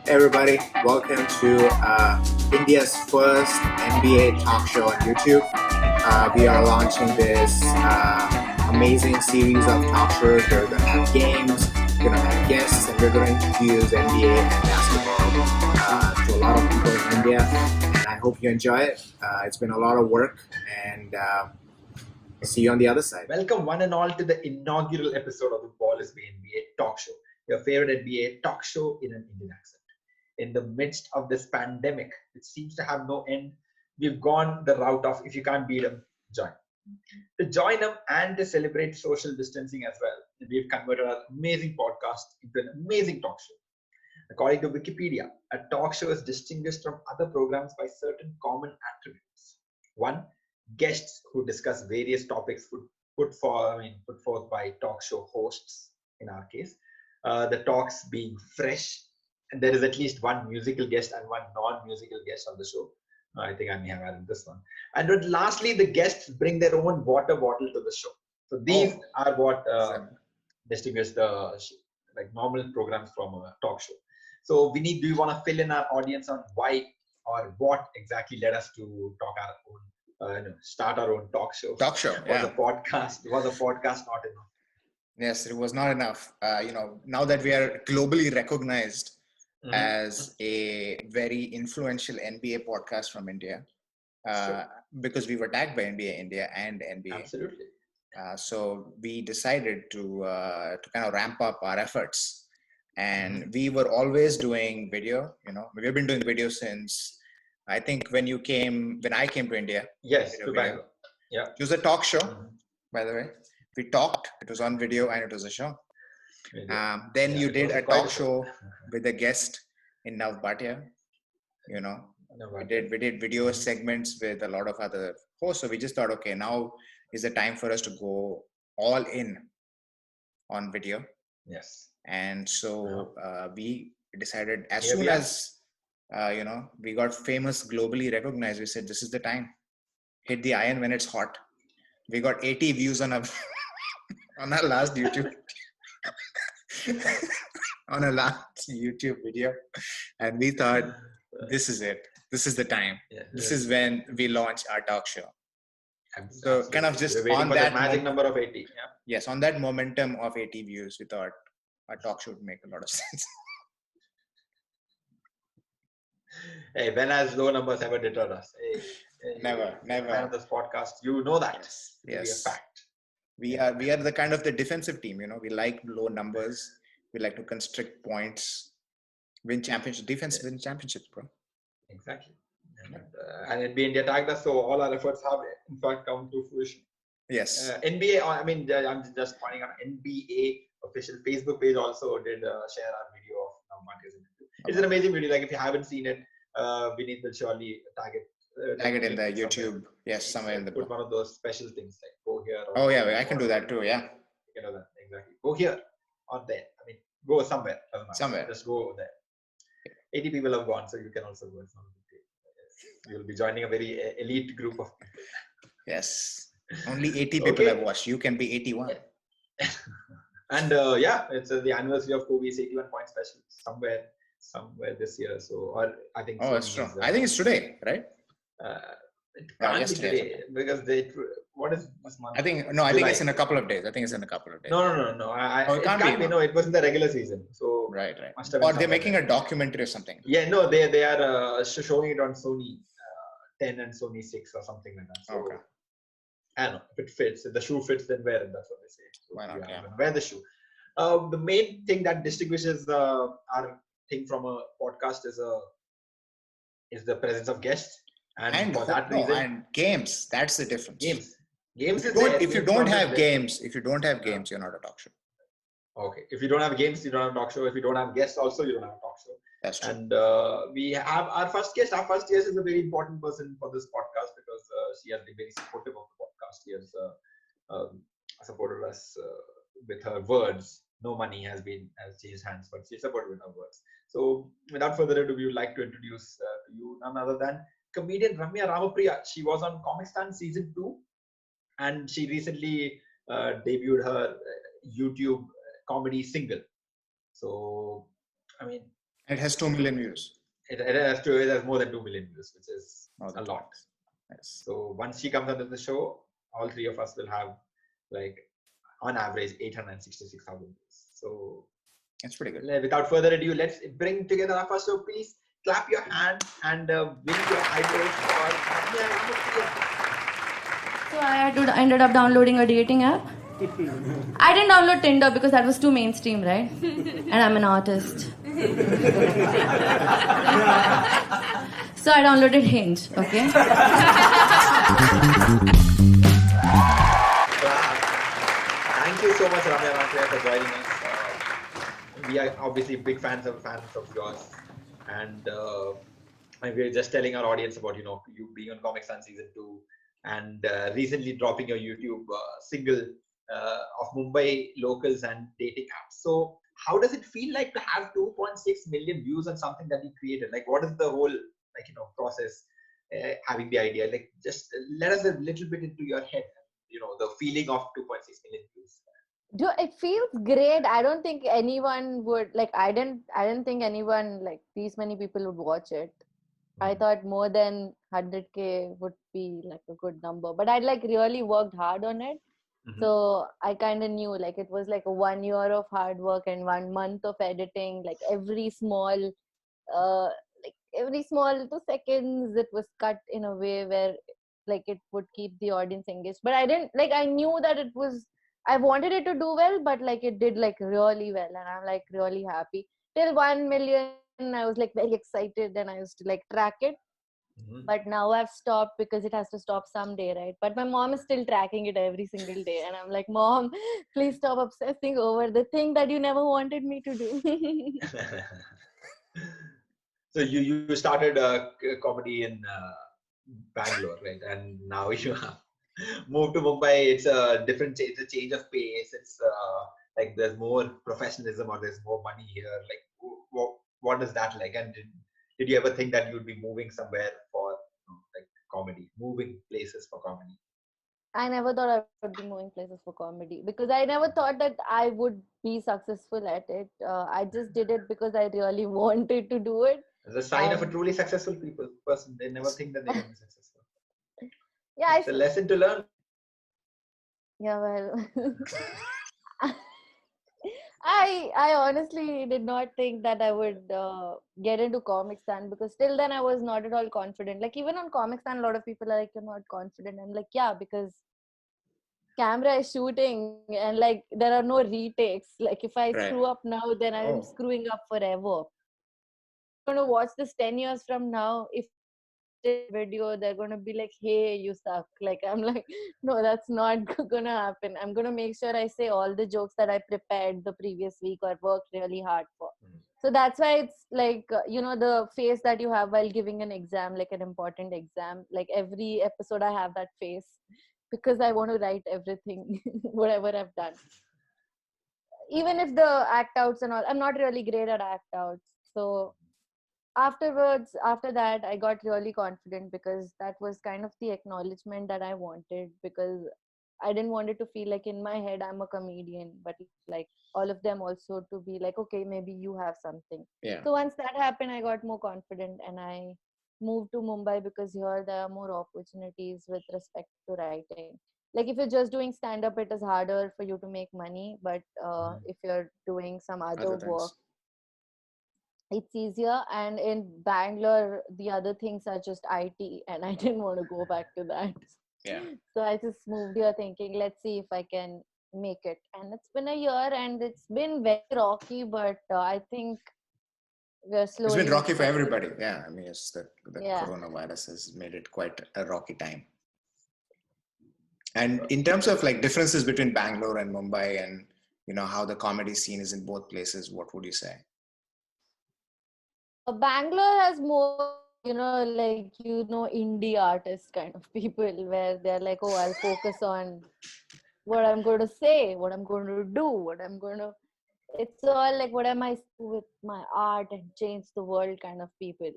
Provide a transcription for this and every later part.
Everybody, welcome to India's first NBA talk show on YouTube. We are launching this amazing series of talk shows. We're going to have games, we're going to have guests, and we're going to introduce NBA and basketball to a lot of people in India. And I hope you enjoy it. It's been a lot of work, and see you on the other side. Welcome one and all to the inaugural episode of the Ball is the NBA talk show, your favorite NBA talk show in an Indian accent. In the midst of this pandemic, which seems to have no end, we've gone the route of if you can't beat them, join. To join them and to celebrate social distancing as well, we've converted our amazing podcast into an amazing talk show. According to Wikipedia, a talk show is distinguished from other programs by certain common attributes. One, guests who discuss various topics put forth by talk show hosts, in our case. The talks being fresh, and there is at least one musical guest and one non-musical guest on the show. I think I may have added this one. And then lastly, the guests bring their own water bottle to the show. So these are what distinguish the normal programs from a talk show. So do you want to fill in our audience on why or what exactly led us to start our own talk show? Talk show, Was a podcast not enough? Yes, it was not enough. Now that we are globally recognized as a very influential NBA podcast from India, because we were tagged by NBA India and NBA. Absolutely. So we decided to kind of ramp up our efforts, and we were always doing video. We've been doing video since I think when I came to India. Yes, to Bangalore. Yeah, it was a talk show, by the way. We talked. It was on video and it was a show. Then you did a talk show with a guest in Nav Bhatia. We did video segments with a lot of other hosts. So we just thought, okay, now is the time for us to go all in on video. Yes. And so we decided as soon as we got famous, globally recognized, we said, this is the time. Hit the iron when it's hot. We got 80 views on our last YouTube on a last YouTube video, and we thought, this is it. This is the time. Yeah, this is when we launch our talk show. So kind of just on that magic number of 80. Yeah. Yes, on that momentum of 80 views, we thought our talk show would make a lot of sense. Hey, when has low numbers ever deterred us? Never. On this podcast, you know that. Yes. A fact. We are the kind of the defensive team. We like low numbers. We like to constrict points, win championships. Defense win championships, bro. Exactly. And NBA India tagged us, so all our efforts have in fact come to fruition. Yes. NBA. I'm just pointing out NBA official Facebook page also did share our video of Navmatia's interview. It's an amazing video. Like if you haven't seen it, Vineet will surely tag it in the YouTube. Somewhere. Yes, somewhere in the put one of those special things like go here. I can do that too. Yeah. You know that exactly. Go here or there. Go somewhere. Somewhere. Just go there. 80 people have gone, so you can also go. You'll be joining a very elite group of people. Yes. Only 80 people have watched. You can be 81. And it's the anniversary of Kobe's 81-point special somewhere this year. So, or I think. Oh, that's true. I think it's today, right? It can't be today because what is this month? I think it's in a couple of days. No. It can't be. No, it was in the regular season. So right. Or they're making a documentary or something. Yeah, no, they are showing it on Sony 10 and Sony 6 or something like that. So, okay. I don't know if it fits. If the shoe fits, then wear it. That's what they say. So why not? Yeah. Wear the shoe. The main thing that distinguishes our thing from a podcast is the presence of guests. And for that reason, and games. That's the difference. Games is if you don't have games, you're not a talk show. Okay. If you don't have games, you don't have a talk show. If you don't have guests, also you don't have a talk show. That's true. And we have our first guest. Our first guest is a very important person for this podcast because she has been very supportive of the podcast. She has supported us with her words. No money has changed hands, but she supported with her words. So without further ado, we would like to introduce to you none other than comedian Ramya Ramapriya. She was on Comic Stand season 2, and she recently debuted her YouTube comedy single. So, I mean, It has 2 million views. It has more than 2 million views, which is a lot. Yes. So once she comes onto the show, all three of us will have like on average 866,000 views. So that's pretty good. Without further ado, let's bring together our first show. Please clap your hands and win your eyebrows for Ramya Ramapriya. So I ended up downloading a dating app. I didn't download Tinder because that was too mainstream, right? And I'm an artist. So I downloaded Hinge, okay? Thank you so much, Ramya Ramapriya, for joining us. We are obviously big fans of yours, and we're just telling our audience about you being on Comic Sans season 2, and recently dropping your YouTube single of Mumbai locals and dating apps. So how does it feel like to have 2.6 million views on something that you created? Like, what is the whole process, having the idea? Like, just let us a little bit into your head, the feeling of 2.6 million views. It feels great. I don't think anyone would I didn't think anyone these many people would watch it. I thought more than 100K would be like a good number, but I'd really worked hard on it. Mm-hmm. So I kind of knew it was like a 1 year of hard work and 1 month of editing. Every small 2 seconds it was cut in a way where it would keep the audience engaged. But I didn't I knew that I wanted it to do well, but it did really well, and I'm really happy. Till 1 million, I was very excited, and I used to track it. Mm-hmm. But now I've stopped because it has to stop someday, right? But my mom is still tracking it every single day, and I'm like, Mom, please stop obsessing over the thing that you never wanted me to do. So you started comedy in Bangalore, right? And now you have moved to Mumbai. It's a different. It's a change of pace. It's there's more professionalism, or there's more money here. What is that like? And did you ever think that you'd be moving somewhere for comedy, moving places for comedy? I never thought I would be moving places for comedy because I never thought that I would be successful at it. I just did it because I really wanted to do it. It's a sign of a truly successful person. They never think that they're going to be successful. Yeah, it's a lesson to learn. Yeah, well, I honestly did not think that I would get into Comic Sans because till then I was not at all confident. Even on Comic Sans, a lot of people are you're not confident. I'm yeah, because camera is shooting and there are no retakes. If I screw up now, then I'm screwing up forever. I'm going to watch this 10 years from now. If video, they're going to be hey, you suck. I'm no, that's not gonna happen. I'm gonna make sure I say all the jokes that I prepared the previous week or worked really hard for. So that's why it's the face that you have while giving an exam, an important exam. Every episode I have that face because I want to write everything whatever I've done, even if the act outs and all. I'm not really great at act outs. So after that, I got really confident because that was kind of the acknowledgement that I wanted, because I didn't want it to feel in my head I'm a comedian, but all of them also to be okay, maybe you have something. Yeah. So once that happened, I got more confident and I moved to Mumbai because here there are more opportunities with respect to writing. If you're just doing stand-up, it is harder for you to make money, but if you're doing some other work, it's easier. And in Bangalore, the other things are just IT, and I didn't want to go back to that. Yeah. So I just moved here thinking, let's see if I can make it. And it's been a year and it's been very rocky, but I think we're slowly. It's been rocky for everybody. Yeah. I mean, it's the coronavirus has made it quite a rocky time. And in terms of differences between Bangalore and Mumbai and, how the comedy scene is in both places, what would you say? Bangalore has more, indie artist kind of people where they're oh, I'll focus on what I'm going to say, what I'm going to do, it's all what am I with my art and change the world kind of people,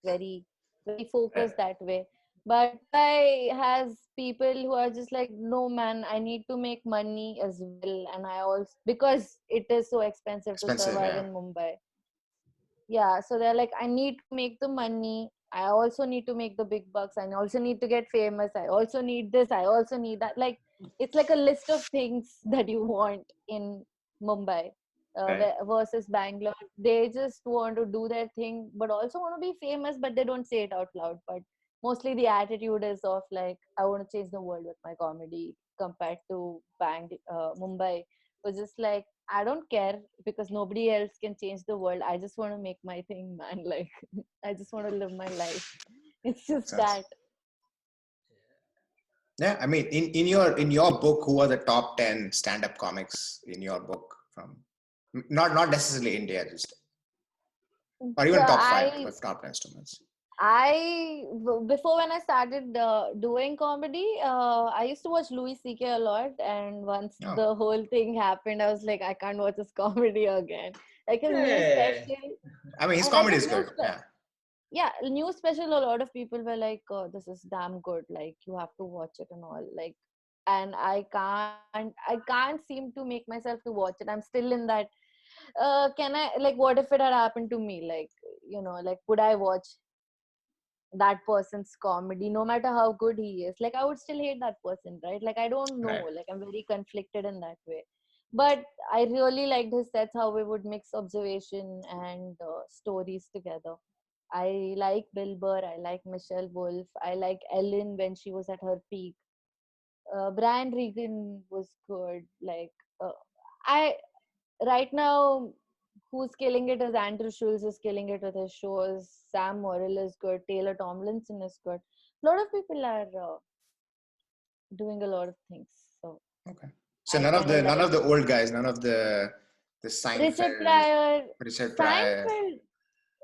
very, very focused that way. But Mumbai has people who are just like, no man, I need to make money as well, and I also, because it is so expensive to Expensive, survive yeah. in Mumbai. Yeah, so they're like, I need to make the money. I also need to make the big bucks. I also need to get famous. I also need this. I also need that. Like, it's like a list of things that you want in Mumbai Right. versus Bangalore. They just want to do their thing, but also want to be famous, but they don't say it out loud. But mostly the attitude is of like, I want to change the world with my comedy, compared to Mumbai, was just like, I don't care because nobody else can change the world. I just want to make my thing, man. Like, I just want to live my life. It's just Sense. that. Yeah, I mean, in your book, who are the top 10 stand-up comics in your book from not necessarily India, just or even top five, I if top estimates. before, when I started doing comedy, I used to watch Louis C.K. a lot, and once Oh, the whole thing happened, I was like, I can't watch this comedy again. Like his new Yeah. special, I mean, his like comedy his is good. Yeah, yeah, new special, a lot of people were like, oh, this is damn good, like you have to watch it and all, like, and I can't seem to make myself to watch it. I'm still in that, can I, like, what if it had happened to me, like, like, would I watch that person's comedy no matter how good he is? Like, I would still hate that person, right? Like, I don't know, right. like, I'm very conflicted in that way. But I really liked his sets, how we would mix observation and stories together. I like Bill Burr, I like Michelle Wolf, I like Ellen when she was at her peak. Brian Regan was good. Like, I right now, who's killing it is Andrew Schulz is killing it with his shows. Sam Morrill is good. Taylor Tomlinson is good. A lot of people are doing a lot of things. So Okay. So I none of kind of the none like of the old guys, none of the Richard Seinfeld, Pryor. Richard Pryor. Seinfeld.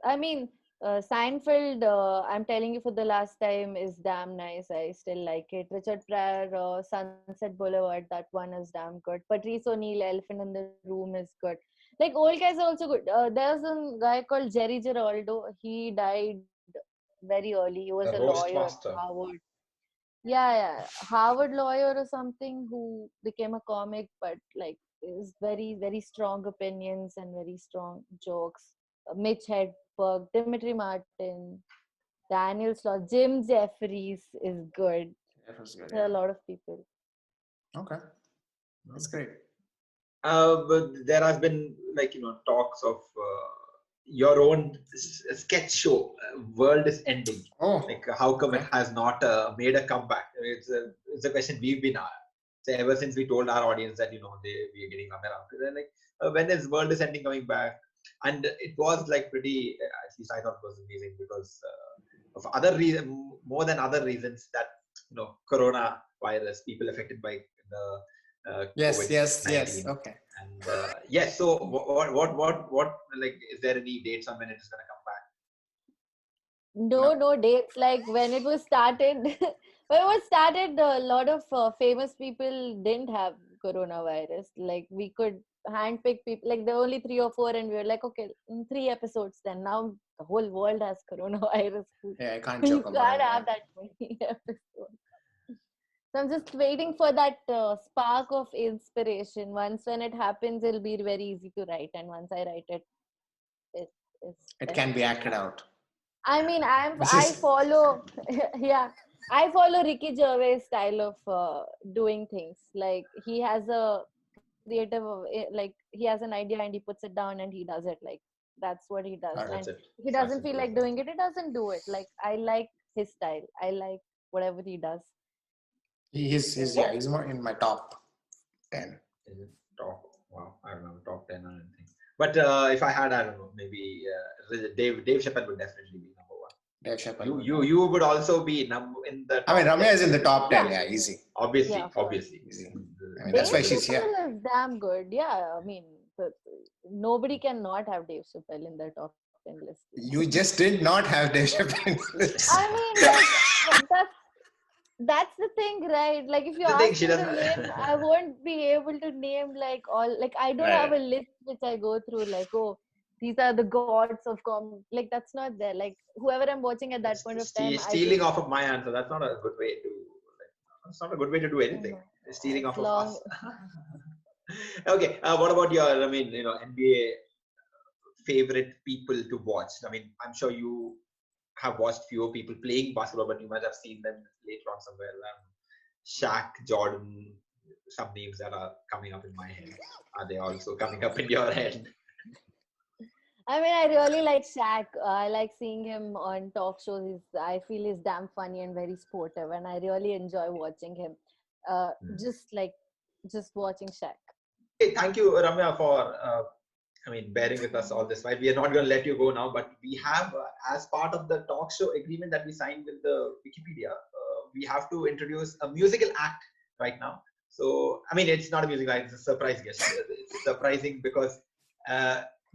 I mean, Seinfeld, I'm telling you for the last time, is damn nice. I still like it. Richard Pryor, Sunset Boulevard, that one is damn good. Patrice O'Neal, Elephant in the Room is good. Like, old guys are also good. There's a guy called Jerry Giraldo. He died very early. He was a The roast lawyer, master. Harvard. Yeah, Harvard lawyer or something, who became a comic, but like is very, very strong opinions and very strong jokes. Mitch Hedberg, Dimitri Martin, Daniel Sloss, Jim Jeffries is good. That was good. There are a Yeah. lot of people. Okay, that's great. But there has been, like, talks of your own sketch show, World is Ending. Oh, Like, how come okay. it has not made a comeback? It's a question we've been asked. So ever since we told our audience that, we are getting Ramya Ramapriya, they're like, when is World is Ending coming back? And it was like pretty, at least I thought it was amazing, because of other reason, more than other reasons, that corona virus, people affected by the Yes, yes, yes. COVID-19. Okay. And yes, so what, like, is there any dates on when it is going to come back? No, no dates. Like, when it was started, when it was started, a lot of famous people didn't have coronavirus. Like, we could handpick people. Like, there were only 3 or 4, and we were like, okay, in 3 episodes. Then now the whole world has coronavirus. Yeah, I can't You joke about can't it. Yeah. have that many episodes. So I'm just waiting for that spark of inspiration. Once when it happens, it'll be very easy to write, and once I write it, it's It can be definitely. acted out. I mean, This I is follow, yeah, I follow Ricky Gervais' style of doing things. Like, he has a creative, like, he has an idea and he puts it down and he does it. Like, that's what he does. got it. And That's it. if he It's as doesn't feel simple as like that. doing it, he doesn't do it. Like, I like his style. I like whatever he does. He's more in my top 10. Is it top? Wow, I don't know, top 10 or anything. But if I had, I don't know, maybe Dave Chappelle would definitely be number one. Dave Chappelle. You would also be in the I mean, top Ramya 10. is in the top 10. Yeah, Yeah, easy. Obviously, yeah, of course. obviously. Easy. I mean, Dave that's why she's here. Chappelle is damn good. Yeah, I mean, but nobody can not have Dave Chappelle in their top 10 list. You just did not have Dave Chappelle. I mean, like, that's the thing, right? Like, if you The thing ask she me to doesn't. name, I won't be able to name like all. Like, I don't have Right. a list which I go through. Like, oh, these are the gods of like that's not there. Like whoever I'm watching at that point of time, stealing off of my answer. That's not a good way to. That's not a good way to do anything. Stealing off of us. Okay. What about your? I mean, NBA favorite people to watch. I mean, I'm sure you have watched fewer people playing basketball, but you might have seen them later on somewhere. Shaq, Jordan, some names that are coming up in my head. Are they also coming up in your head? I mean, I really like Shaq. I like seeing him on talk shows. I feel he's damn funny and very sportive, and I really enjoy watching him. Just watching Shaq. Hey, thank you, Ramya, for bearing with us all this while. We are not going to let you go now, but we have, as part of the talk show agreement that we signed with the Wikipedia, we have to introduce a musical act right now. So, I mean, it's not a musical act; it's a surprise guest. It's surprising because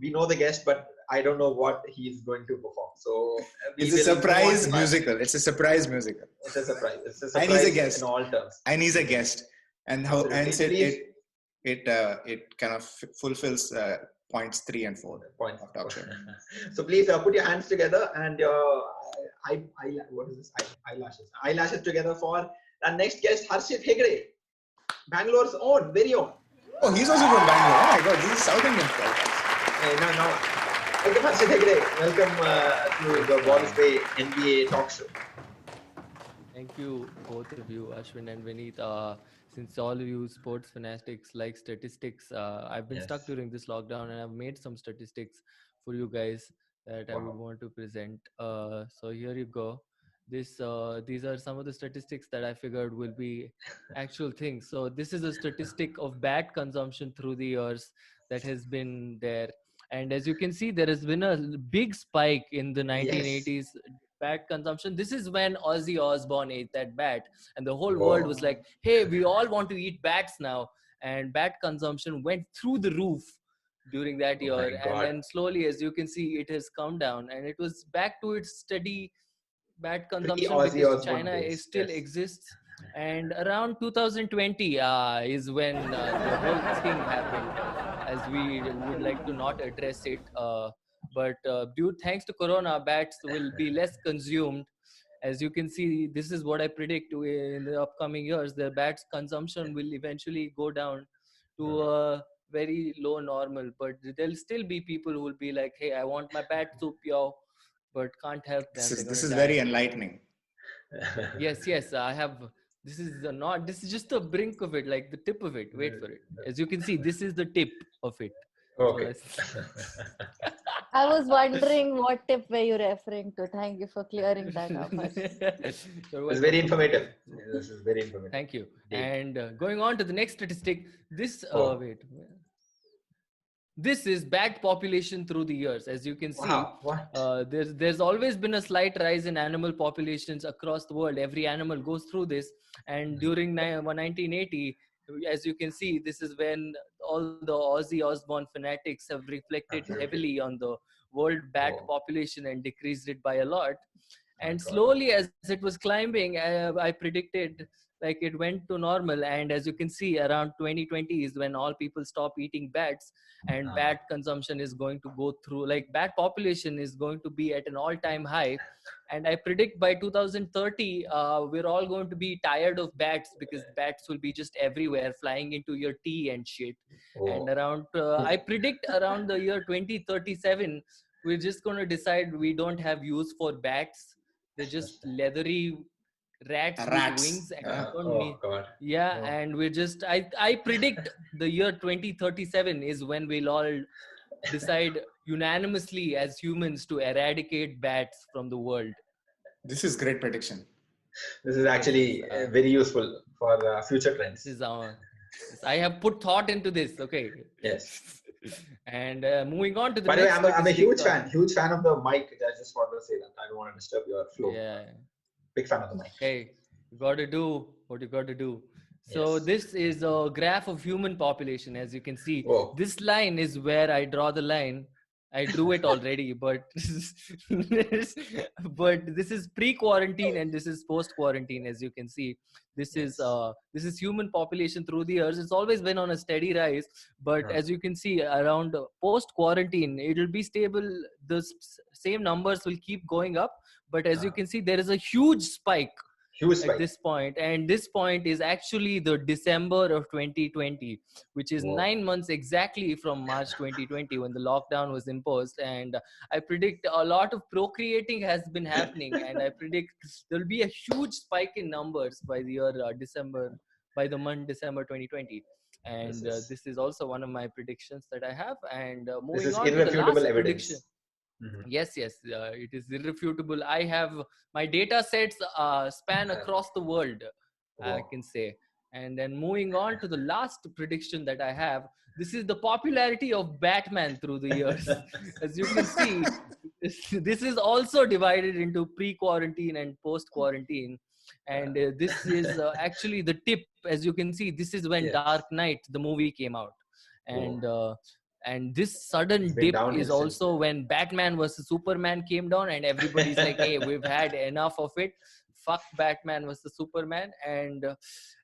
we know the guest, but I don't know what he's going to perform. So, it's a surprise musical. It's a surprise musical. It's a surprise. It's a surprise. And he's a guest in all terms. And he's a guest, and it kind of fulfills points 3 and 4. Points. Of talk show. So please put your hands together and your eyelashes together for our next guest, Harshith Hegde, Bangalore's own, very own. Oh, he's also from Bangalore. Oh my God, this is South Indian podcast. No. Welcome, Harshith Hegde. Welcome to the Wallace Bay NBA talk show. Thank you, both of you, Ashwin and Vineet. Since all of you sports fanatics like statistics, I've been stuck during this lockdown, and I've made some statistics for you guys that I would want to present. So here you go. These are some of the statistics that I figured will be actual things. So this is a statistic of bat consumption through the years that has been there. And as you can see, there has been a big spike in the 1980s. Bat consumption. This is when Ozzy Osbourne ate that bat, and the whole world was like, hey, we all want to eat bats now. And bat consumption went through the roof during that year. And then slowly, as you can see, it has come down, and it was back to its steady bat consumption because China still exists. And around 2020 is when the whole thing happened, as we would like to not address it. But thanks to Corona, bats will be less consumed. As you can see, this is what I predict in the upcoming years. The bats consumption will eventually go down to a very low normal. But there'll still be people who will be like, hey, I want my bat soup, yo, but can't help them. This is very enlightening. Yes, I have. This is just the brink of it, like the tip of it. Wait for it. As you can see, this is the tip of it. Okay. I was wondering what tip were you referring to. Thank you for clearing that up. It's very informative. This is very informative. Thank you. And going on to the next statistic, this is bat population through the years. As you can see, there's always been a slight rise in animal populations across the world. Every animal goes through this. And during 1980, as you can see, this is when all the Ozzy Osbourne fanatics have reflected heavily on the world bat population and decreased it by a lot. And slowly, as it was climbing, I predicted like it went to normal. And as you can see, around 2020 is when all people stop eating bats, and bat consumption is going to go through, like bat population is going to be at an all-time high. And I predict by 2030, we're all going to be tired of bats, because bats will be just everywhere, flying into your tea and shit. And around, I predict around the year 2037, we're just going to decide we don't have use for bats. They're just leathery rats. With wings. And and we're just, I predict the year 2037 is when we'll all decide unanimously as humans to eradicate bats from the world. This is great prediction. This is actually very useful for future trends. This is I have put thought into this. Okay. Yes. And moving on to the By the way, I'm a huge fan of the mic. I just want to say that. I don't want to disturb your flow. Yeah. Big fan of the mic. Hey, you got to do what you got to do. So this is a graph of human population. As you can see, this line is where I draw the line. I drew it already, but but this is pre-quarantine and this is post-quarantine. As you can see, this is human population through the years. It's always been on a steady rise, but as you can see, around post-quarantine, it'll be stable. The same numbers will keep going up, but as you can see, there is a huge spike at this point, and this point is actually the December of 2020, which is 9 months exactly from March 2020 when the lockdown was imposed. And I predict a lot of procreating has been happening, and I predict there will be a huge spike in numbers by the year by the month December 2020. And this is also one of my predictions that I have. And moving on to the last prediction. Yes, it is irrefutable. I have my data sets span across the world, I can say. And then moving on to the last prediction that I have, this is the popularity of Batman through the years. As you can see, this is also divided into pre-quarantine and post-quarantine. And this is actually the tip. As you can see, this is when Dark Knight, the movie, came out. And this sudden dip is also when Batman vs Superman came down, and everybody's like, hey, we've had enough of it. Fuck Batman vs Superman. And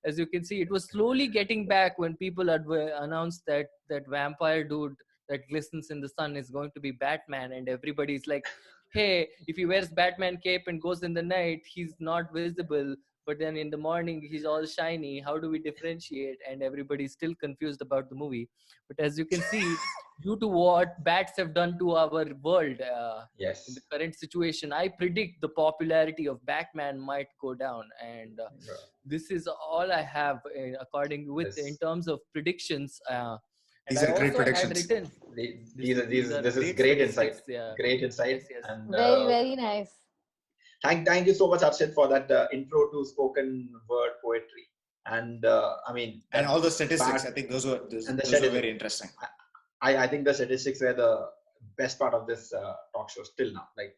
as you can see, it was slowly getting back when people announced that vampire dude that glistens in the sun is going to be Batman, and everybody's like, hey, if he wears Batman cape and goes in the night, he's not visible, but then in the morning he's all shiny. How do we differentiate? And everybody's still confused about the movie. But as you can see, due to what bats have done to our world in the current situation, I predict the popularity of Batman might go down. And this is all I have in terms of predictions. These are great predictions. This is great insight. Great insight. Yes. And very, very nice. Thank you so much, Harshith, for that intro to spoken word poetry. And and all the statistics. I think those were very interesting. I think the statistics were the best part of this talk show still now. Like,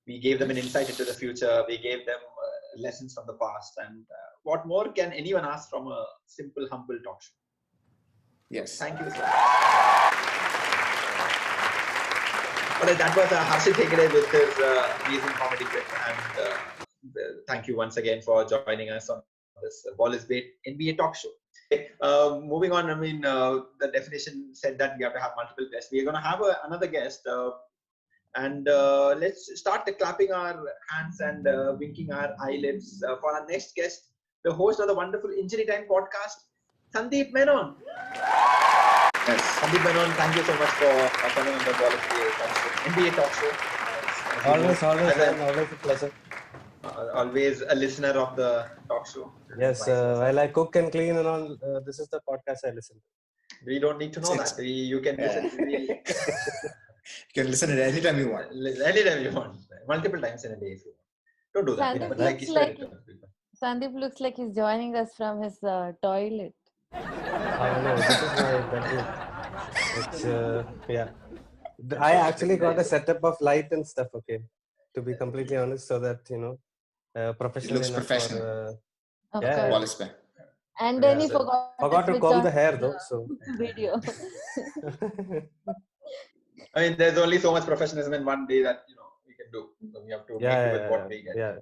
we gave them an insight into the future. We gave them lessons from the past. And what more can anyone ask from a simple, humble talk show? Yes. Thank you so much. Well, that was Harshith Hegde with his amazing comedy bit. And thank you once again for joining us on this Ball is Bait NBA talk show. Moving on, the definition said that we have to have multiple guests. We're going to have another guest. And let's start clapping our hands and winking our eyelids for our next guest, the host of the wonderful Injury Time podcast, Sandeep Menon. Yes. Sandeep Menon, thank you so much for coming on the Ball is Bait NBA talk show. Always a pleasure. Always a listener of the talk show. Yes, while I cook and clean and all, this is the podcast I listen to. We don't need to know that. You can listen. You can listen to it anytime you want. Anytime you want. Multiple times in a day if you want. Don't do that. Sandeep looks like he's joining us from his toilet. No, this is my bedroom. I actually got a setup of light and stuff, okay, to be completely honest, so that, professional. It looks professional. Ball is Bait. And then he forgot to comb the hair though, so. Video. There's only so much professionalism in one day that, we can do. So we have to make with what we get. Yeah.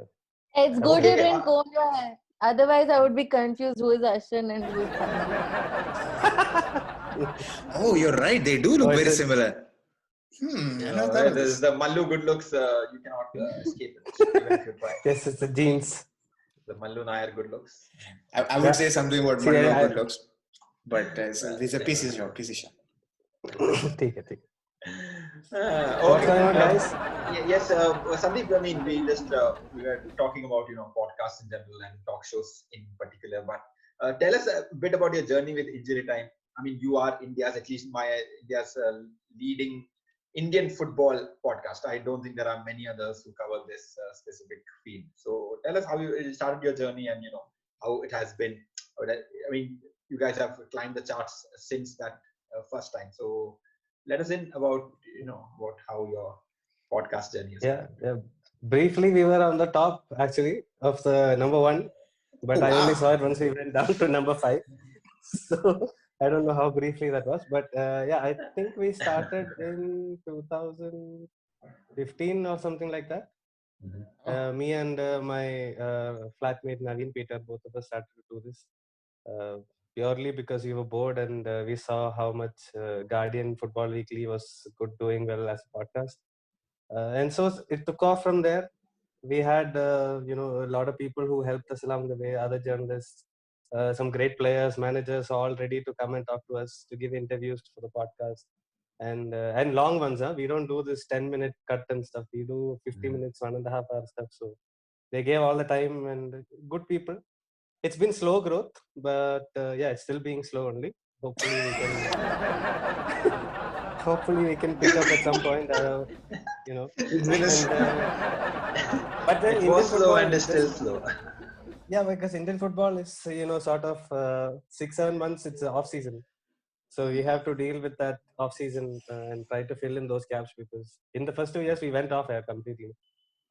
It's good you didn't comb your hair. Otherwise, I would be confused who is Ashwin and who is Sandeep. Oh, you're right. They do look very similar. There's the Mallu good looks. You cannot escape it, even if you try. Yes, it's the genes. The Mallu Nair good looks. I would say something about Mallu good looks, but it's a piece of shot. Take it. Okay. What's going on, guys? Yes, Sandeep, we were talking about, podcasts in general and talk shows in particular, but tell us a bit about your journey with Injury Time. You are India's leading Indian football podcast. I don't think there are many others who cover this specific field. So tell us how you started your journey and, how it has been. You guys have climbed the charts since that first time. So let us in about how your podcast journey is. Yeah. Briefly, we were on the top actually of the number 1, but I only saw it once we went down to number 5. So I don't know how briefly that was, but yeah, I think we started in 2015 or something like that. Me and my flatmate Naveen Peter, both of us started to do this purely because we were bored and we saw how much Guardian Football Weekly was doing well as a podcast. And so it took off from there. We had a lot of people who helped us along the way, other journalists, some great players, managers, all ready to come and talk to us to give interviews for the podcast, and long ones. We don't do this 10-minute cut and stuff. We do 50 minutes, 1.5 hour stuff. So they gave all the time and good people. It's been slow growth, but yeah, it's still being slow only. Hopefully we can. Hopefully we can pick up at some point. It's been but then it Indian was slow football and is it's still just- slow. Yeah, because Indian football is sort of 6-7 months. It's off season, so we have to deal with that off season and try to fill in those gaps because in the first 2 years we went off air completely,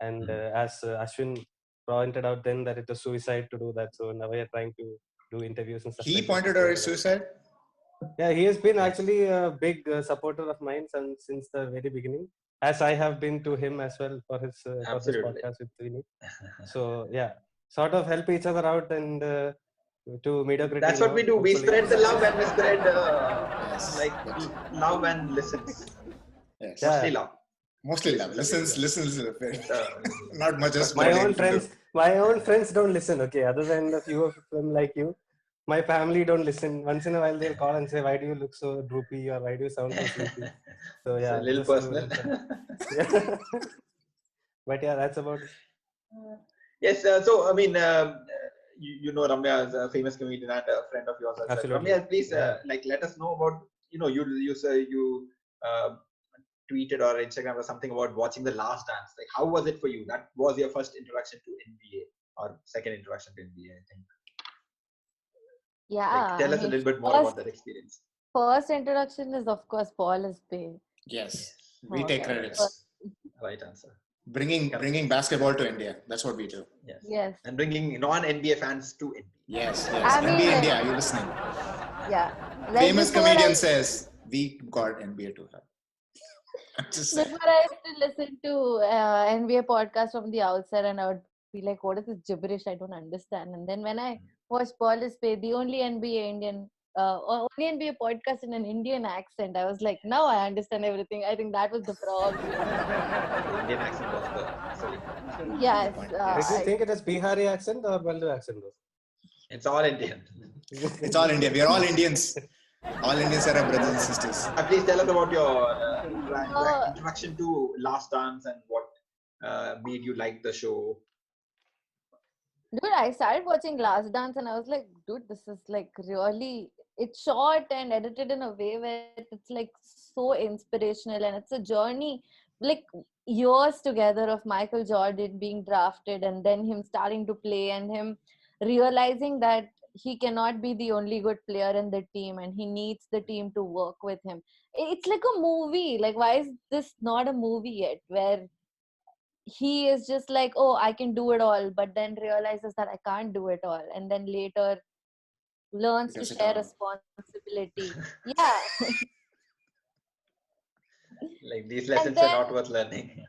and as Ashwin pointed out then that it was suicide to do that. So now we are trying to do interviews and stuff. He like pointed that. out his suicide. Yeah, he has been actually a big supporter of mine since the very beginning, as I have been to him as well for his podcast with Vinny. So yeah, sort of help each other out and to mediocrity. That's what we do. We hopefully. spread the love and we spread Yes. love and listens. Yes. Mostly love. Mostly love. Listens. Not much as My own friends don't listen. Okay, other than a few of them like you, my family don't listen. Once in a while they'll call and say, "Why do you look so droopy?" or "Why do you sound so sleepy?" So yeah, It's a little just to personal. yeah. But yeah, that's about it. Yes. So I mean, you know Ramya is a famous comedian and a friend of yours as well. Absolutely. Ramya, please Yeah. let us know about you say you tweeted or Instagram or something about watching The Last Dance. Like, how was it for you? That was your first introduction to NBA or second introduction to NBA, I think. Yeah. Like, tell us a little bit more about that experience. First introduction is, of course, Paul is Bay. Yes. We Oh, take okay. credits. Right answer. Bringing basketball to India. That's what we do. Yes. Yes. And bringing non-NBA fans to NBA. Yes. I mean, NBA like- India, are you listening? Yeah. Famous before comedian I- says we got NBA to her. I'm just saying. Before I used to listen to NBA podcast from the outside, and I would be like, "What is this gibberish? I don't understand." And then when I watched Paul is Pay, the only NBA Indian, only NBA podcast in an Indian accent, I was like, "Now I understand everything." I think that was the problem. The Indian accent was the selling point. Yes. Did you think it is Bihari accent or Bengaluru accent though? It's all Indian. It's all India. We are all Indians. All Indians are our brothers and sisters. Please tell us about your introduction to Last Dance and what made you like the show. Dude, I started watching Last Dance and I was like, dude, this is like really, it's short and edited in a way where it's like so inspirational and it's a journey, like years together of Michael Jordan being drafted and then him starting to play and him realizing that he cannot be the only good player in the team and he needs the team to work with him. It's like a movie. Like, why is this not a movie yet? Where he is just like, oh, I can do it all, but then realizes that I can't do it all. And then later learns to Does it share all. responsibility. Yeah. Like, these lessons are not worth learning.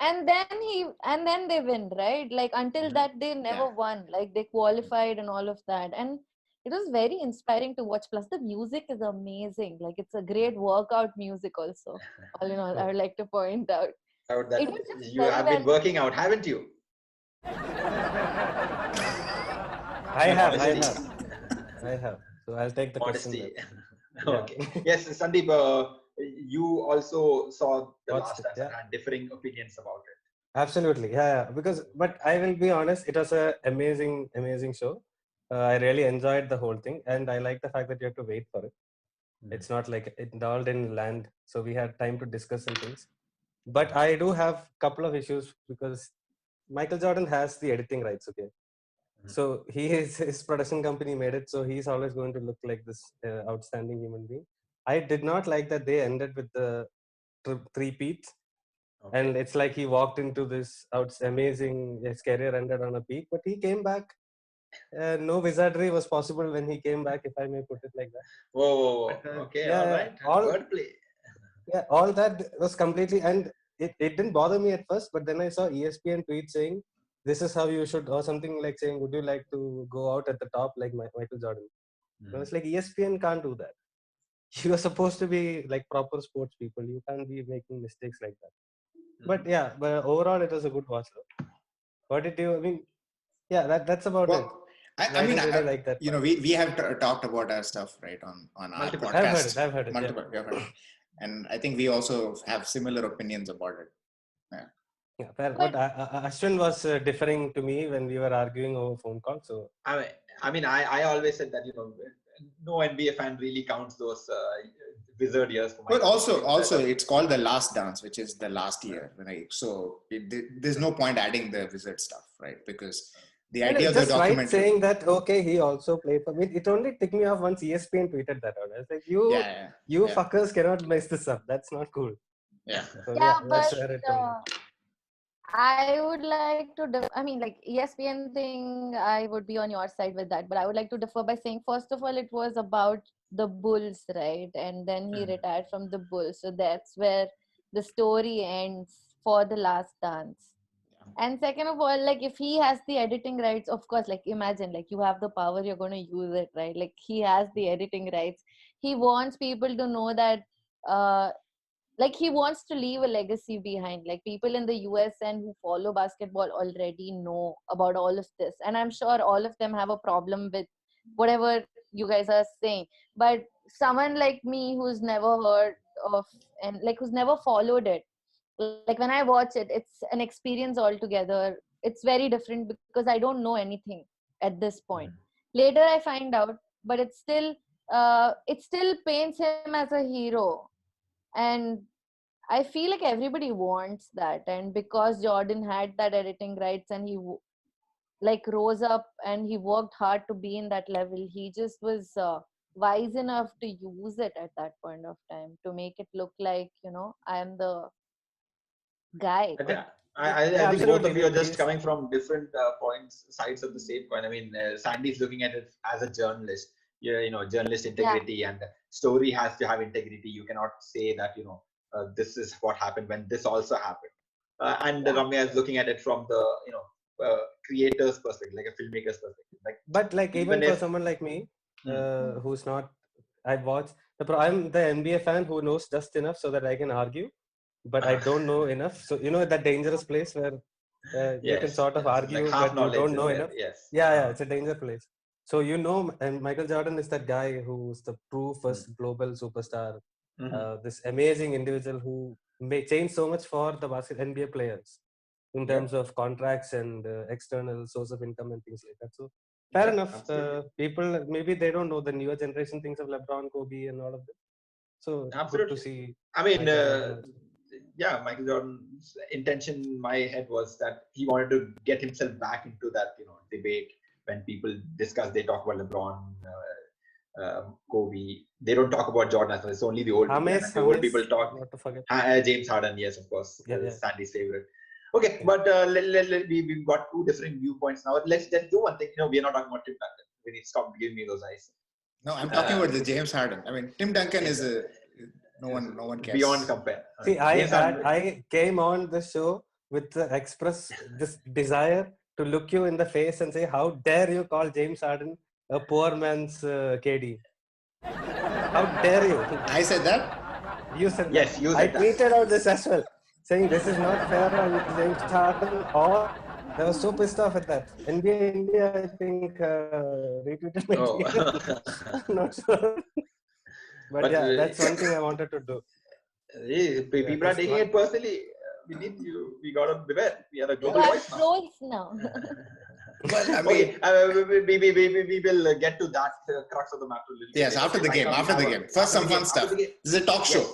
And then they win, right? Like, until that they never won. Like, they qualified and all of that. And it was very inspiring to watch. Plus the music is amazing. Like, it's a great workout music also. All in all, I would like to point out. Out that It was just you very have been well- working out, haven't you? I have. So I'll take the question. Modesty. Yeah. Okay. Yes, Sandeep, you also saw The Watched Last it, Dance and yeah. had differing opinions about it. Absolutely, yeah. But I will be honest, it was an amazing show. I really enjoyed the whole thing, and I like the fact that you have to wait for it. It's not like it all didn't land, so we had time to discuss some things. But I do have a couple of issues because Michael Jordan has the editing rights, okay? So his production company made it, so he's always going to look like this outstanding human being. I did not like that they ended with the three-peat. Okay. And it's like he walked into this amazing, his career ended on a peak, but he came back no wizardry was possible when he came back, if I may put it like that. Whoa. But, Okay, yeah, all right. Wordplay. Yeah, all that was completely, and it didn't bother me at first, but then I saw ESPN tweet saying, this is how you should, or something like saying, would you like to go out at the top like Michael Jordan? I was like, ESPN can't do that. You are supposed to be like proper sports people. You can't be making mistakes like that. But yeah, but overall it was a good watch. What did you? I mean, yeah, that's about it. I mean, didn't really like that. we have talked about our stuff right on our podcast. I've heard it. Multiple, we have heard it. And I think we also have similar opinions about it. Yeah, but Ashwin was differing to me when we were arguing over phone call. So I always said that no NBA fan really counts those wizard years for my. But also it's called The Last Dance, which is the last year, right? So there's no point adding the wizard stuff, right? Because the idea of the documentary, right saying that okay, he also played for me. It only ticked me off once ESPN tweeted that out. I was like, you fuckers cannot mess this up. That's not cool. Yeah. So, but I would like to, like ESPN thing, I would be on your side with that. But I would like to differ by saying, first of all, it was about the Bulls, right? And then he retired from the Bulls. So that's where the story ends for The Last Dance. And second of all, like if he has the editing rights, of course, like imagine, like you have the power, you're going to use it, right? Like he has the editing rights. He wants people to know that, like he wants to leave a legacy behind. Like people in the US and who follow basketball already know about all of this. And I'm sure all of them have a problem with whatever you guys are saying. But someone like me who's never heard of and like who's never followed it, like when I watch it, it's an experience altogether. It's very different because I don't know anything at this point. Later I find out, but it still paints him as a hero. And I feel like everybody wants that. And because Jordan had that editing rights and he like rose up and he worked hard to be in that level, he just was wise enough to use it at that point of time to make it look like, I am the guy. I think both of you are just coming from different sides of the same coin. I mean, Sandy's looking at it as a journalist. Journalist integrity and story has to have integrity. You cannot say that, this is what happened when this also happened. And Ramya is looking at it from the, creator's perspective, like a filmmaker's perspective. But even for someone like me, who's not, I'm the NBA fan who knows just enough so that I can argue, but I don't know enough. So that dangerous place where you can sort of argue, like but you don't know enough. Yes. Yeah, it's a dangerous place. So and Michael Jordan is that guy who's the true first global superstar. This amazing individual who may change so much for the NBA players in terms of contracts and external source of income and things like that. So fair enough. People maybe they don't know the newer generation thinks of LeBron, Kobe, and all of them. So good to see. I mean, Michael Jordan's intention in my head was that he wanted to get himself back into that debate. When people discuss, they talk about LeBron, Kobe. They don't talk about Jordan. It's only the old people talk. Not to forget. James Harden, yes, of course. Yeah. Sandy's favorite. Okay, but we've got two different viewpoints now. Let's just do one thing. We are not talking about Tim Duncan. We need to stop giving me those eyes. No, I'm talking about the James Harden. I mean, Tim Duncan is no one cares. Beyond compare. See, I came on the show with the express this desire to look you in the face and say, how dare you call James Harden a poor man's KD? How dare you? I said that? You said yes, that. You said I that. tweeted out this as well, saying this is not fair on James Harden. Or I was so pissed off at that. NBA India, I think, retweeted my tweet. I'm not sure. But yeah, that's one thing I wanted to do. People are taking it personally. We need you. We got to beware. We are a global voice now. Trolls now. But I mean, we will get to that crux of the matter. Yes, after the game. First, some fun stuff. This is a talk show. Yes.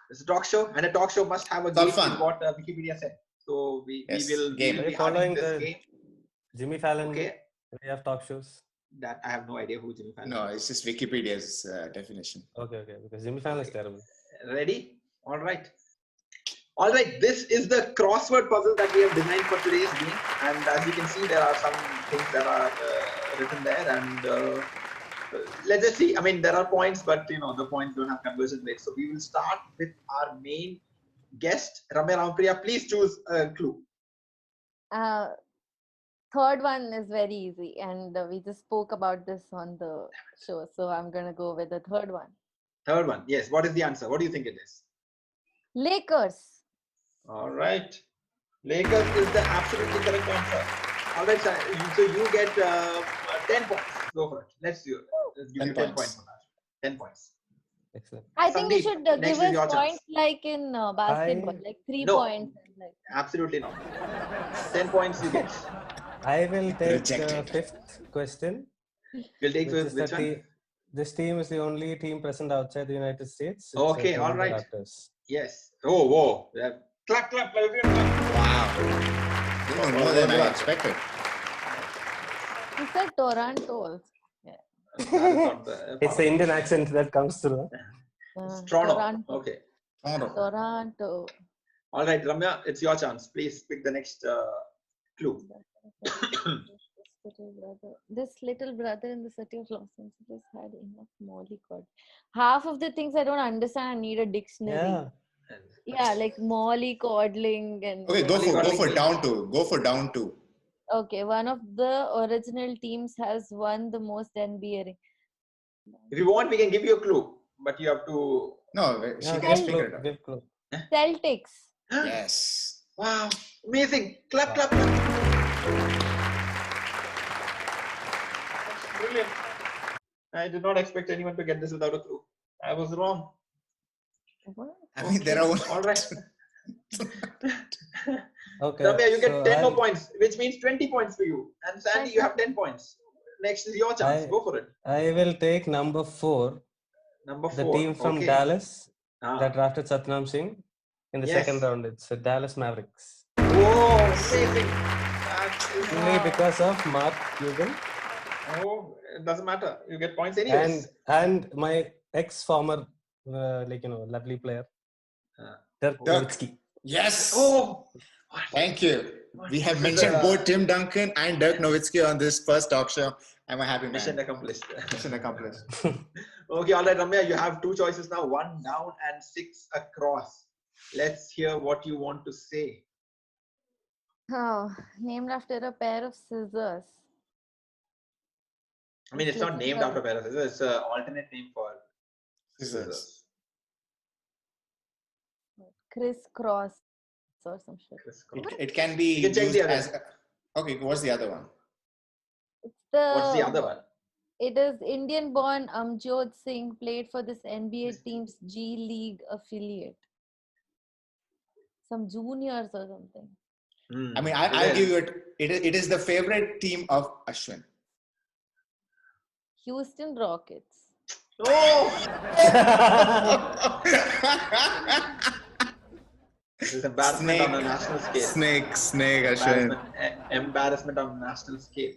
It's a talk show, and a talk show must have a game. What Wikipedia said. So we will be following this the game. Jimmy Fallon. Okay. We have talk shows. That I have no idea who Jimmy Fallon is. No, it's just Wikipedia's definition. Okay. Because Jimmy Fallon is terrible. Ready? All right. This is the crossword puzzle that we have designed for today's game. And as you can see, there are some things that are written there, and let's just see. I mean, there are points, but the points don't have conversion rates. So we will start with our main guest, Ramya Ramapriya. Please choose a clue. Third one is very easy, and we just spoke about this on the show, so I'm gonna go with the third one. Third one, yes. What is the answer? What do you think it is? Lakers. All right, Lakers is the absolutely correct answer. All right, so you get 10 points. Go for it. Let's do it. Let's give you 10 points for that. 10 points. Excellent. I think you Sandeep, should next give is your us chance. points like in basketball, like 3 No. points. Like. Absolutely not. 10 points you get. I will take the Rejected. fifth question. We'll take Which is which the one? This team is the only team present outside the United States. It's Okay, all Toronto right. Raptors. Yes. Oh, whoa. Yeah. Clap, everyone clap. Wow. This is more than I expected. You said Toronto. That is not the It's the Indian accent that comes through. It's Toronto. Toronto. Okay. Toronto. All right, Ramya, it's your chance. Please pick the next clue. This little brother in the city of Los Angeles had enough mollycoddle. Half of the things I don't understand, I need a dictionary. Yeah. Yeah, like mollycoddling and. Okay, go for down two. Go for down two. Okay, one of the original teams has won the most NBA ring. If you want, we can give you a clue, but you have to. No, she Yeah, can just figure it out. give clue. Celtics. Yes. Wow, amazing! Clap. That's brilliant. I did not expect anyone to get this without a clue. I was wrong. What? I mean, there are only... All right. Okay. Ramya, you get so 10 more points, which means 20 points for you. And Sandy, you have 10 points. Next is your chance. Go for it. I will take number 4. Number 4. The team from okay. Dallas Ah. that drafted Satnam Singh in the second round. It's the Dallas Mavericks. Whoa, amazing. That is, Only because of Mark Cuban. Oh, it doesn't matter. You get points anyways. And my ex-former, lovely player, Dirk Nowitzki. Yes. Oh, thank you. We have mentioned both Tim Duncan and Dirk Nowitzki on this first talk show. I'm a happy man. Mission accomplished. Mission accomplished. Okay, all right, Ramya, you have 2 choices now, 1 down and 6 across. Let's hear what you want to say. Oh, named after a pair of scissors. I mean, it's not named after a pair of scissors. It's an alternate name for scissors. Crisscross or some shit. It can be You can check used the other. as... Okay, what's the other one? What's the other one? It is Indian-born Amjot Singh played for this NBA team's G League affiliate. Some juniors or something. I mean, I'll give you it. It is the favorite team of Ashwin. Houston Rockets. Oh! This is embarrassment on a national scale. Snake, Ashwin. Embarrassment on a national scale.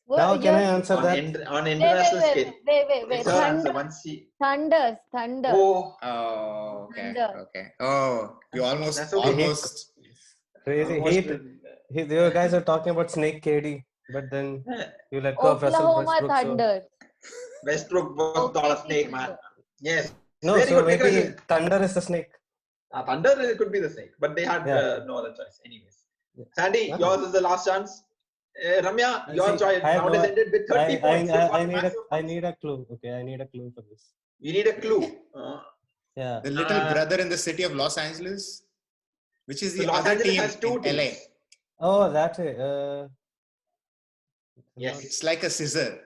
Now can I answer that? On international scale. Wait. It's her answer. Once she... Thunder. Oh, okay. Thunder. Okay. Oh, you almost. That's okay. Almost. Crazy. You guys are talking about Snake KD, but then you let go of Russell Oklahoma Westbrook. Thunder. Westbrook was not a snake, man. Yes. No, Very so good. maybe Thunder is the snake. Thunder it could be the snake, but they had no other choice. Anyways. Sandy, yours is the last chance. Ramya, your choice round is ended with 30 points. I need a clue. Okay, I need a clue for this. You need a clue. Yeah. The little brother in the city of Los Angeles, which is the So Los other Angeles team has 2 in teams. LA. Oh, that way. Yes. It's like a scissor.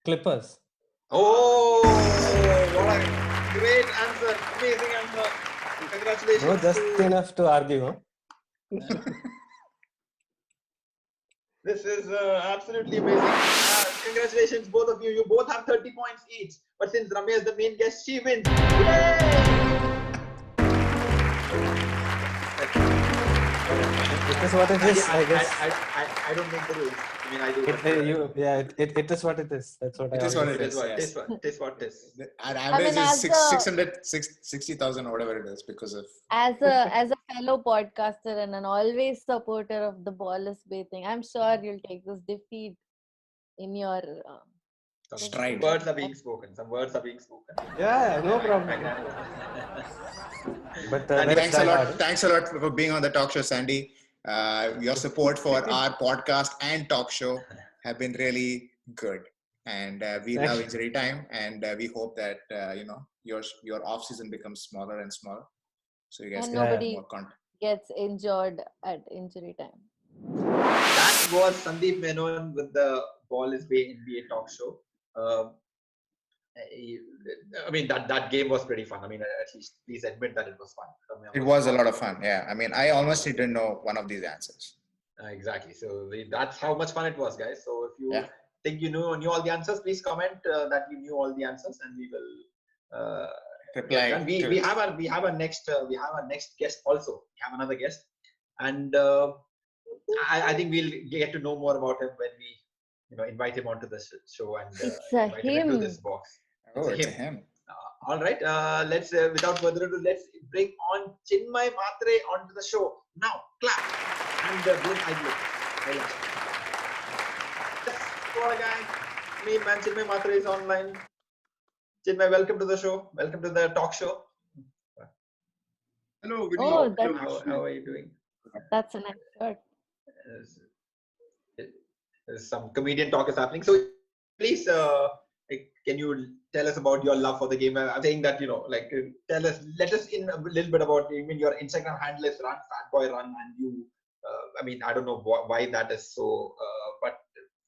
Clippers. Oh, what a great answer. Amazing answer. Congratulations. No, just enough to argue. Huh? This is absolutely amazing. Congratulations, both of you. You both have 30 points each. But since Ramya is the main guest, she wins. This is what it is, I guess. I don't make the rules. I mean, I do. It is what it is. That's what It I is what always it say. is. It is what it is. Our I average mean, is as a 60,000 or whatever it is because of. as a fellow podcaster and an always supporter of the ballless bathing, I'm sure you'll take this defeat in your Some Stride. words are being spoken. Yeah, no problem. But Sandy, let's Thanks a try lot. hard. Thanks a lot for being on the talk show, Sandy. Your support for our podcast and talk show have been really good, and we Thank love you. Injury Time, and we hope that your off season becomes smaller and smaller, so you guys and can have nobody more content. gets injured at injury time. that was Sandeep Menon with the Ball is Bay NBA talk show. Um, I mean, that game was pretty fun. I mean, at least please admit that it was fun. Ramya It was a lot of fun. Yeah, I mean, I almost didn't know one of these answers. Exactly. So that's how much fun it was, guys. So if you Yeah. think you knew all the answers, please comment that you knew all the answers, and we will Reply and to we it. have our next guest also. We have another guest, and I think we'll get to know more about him when we invite him onto the show and It's a invite him into him. this box. Oh, it's a him. All right. Let's without further ado, let's bring on Chinmay Mhatre onto the show now. Clap and blow highlights. Yes, what a guy. Main man Chinmay Mhatre is online. Chinmay, welcome to the show. Welcome to the talk show. Hello, good Oh, evening. How are you doing? That's a nice shirt. Some comedian talk is happening. So please, can you tell us about your love for the game? I'm saying that let us in a little bit about. I mean, your Instagram handle is @fatboyrun, and you. I mean, I don't know why that is so, but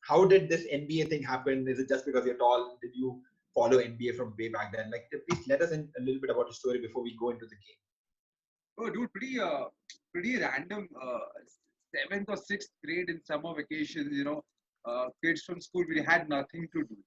how did this NBA thing happen? Is it just because you're tall? Did you follow NBA from way back then? Like, please let us in a little bit about your story before we go into the game. Oh, dude, pretty random. 7th or 6th grade in summer vacations, kids from school, we had nothing to do.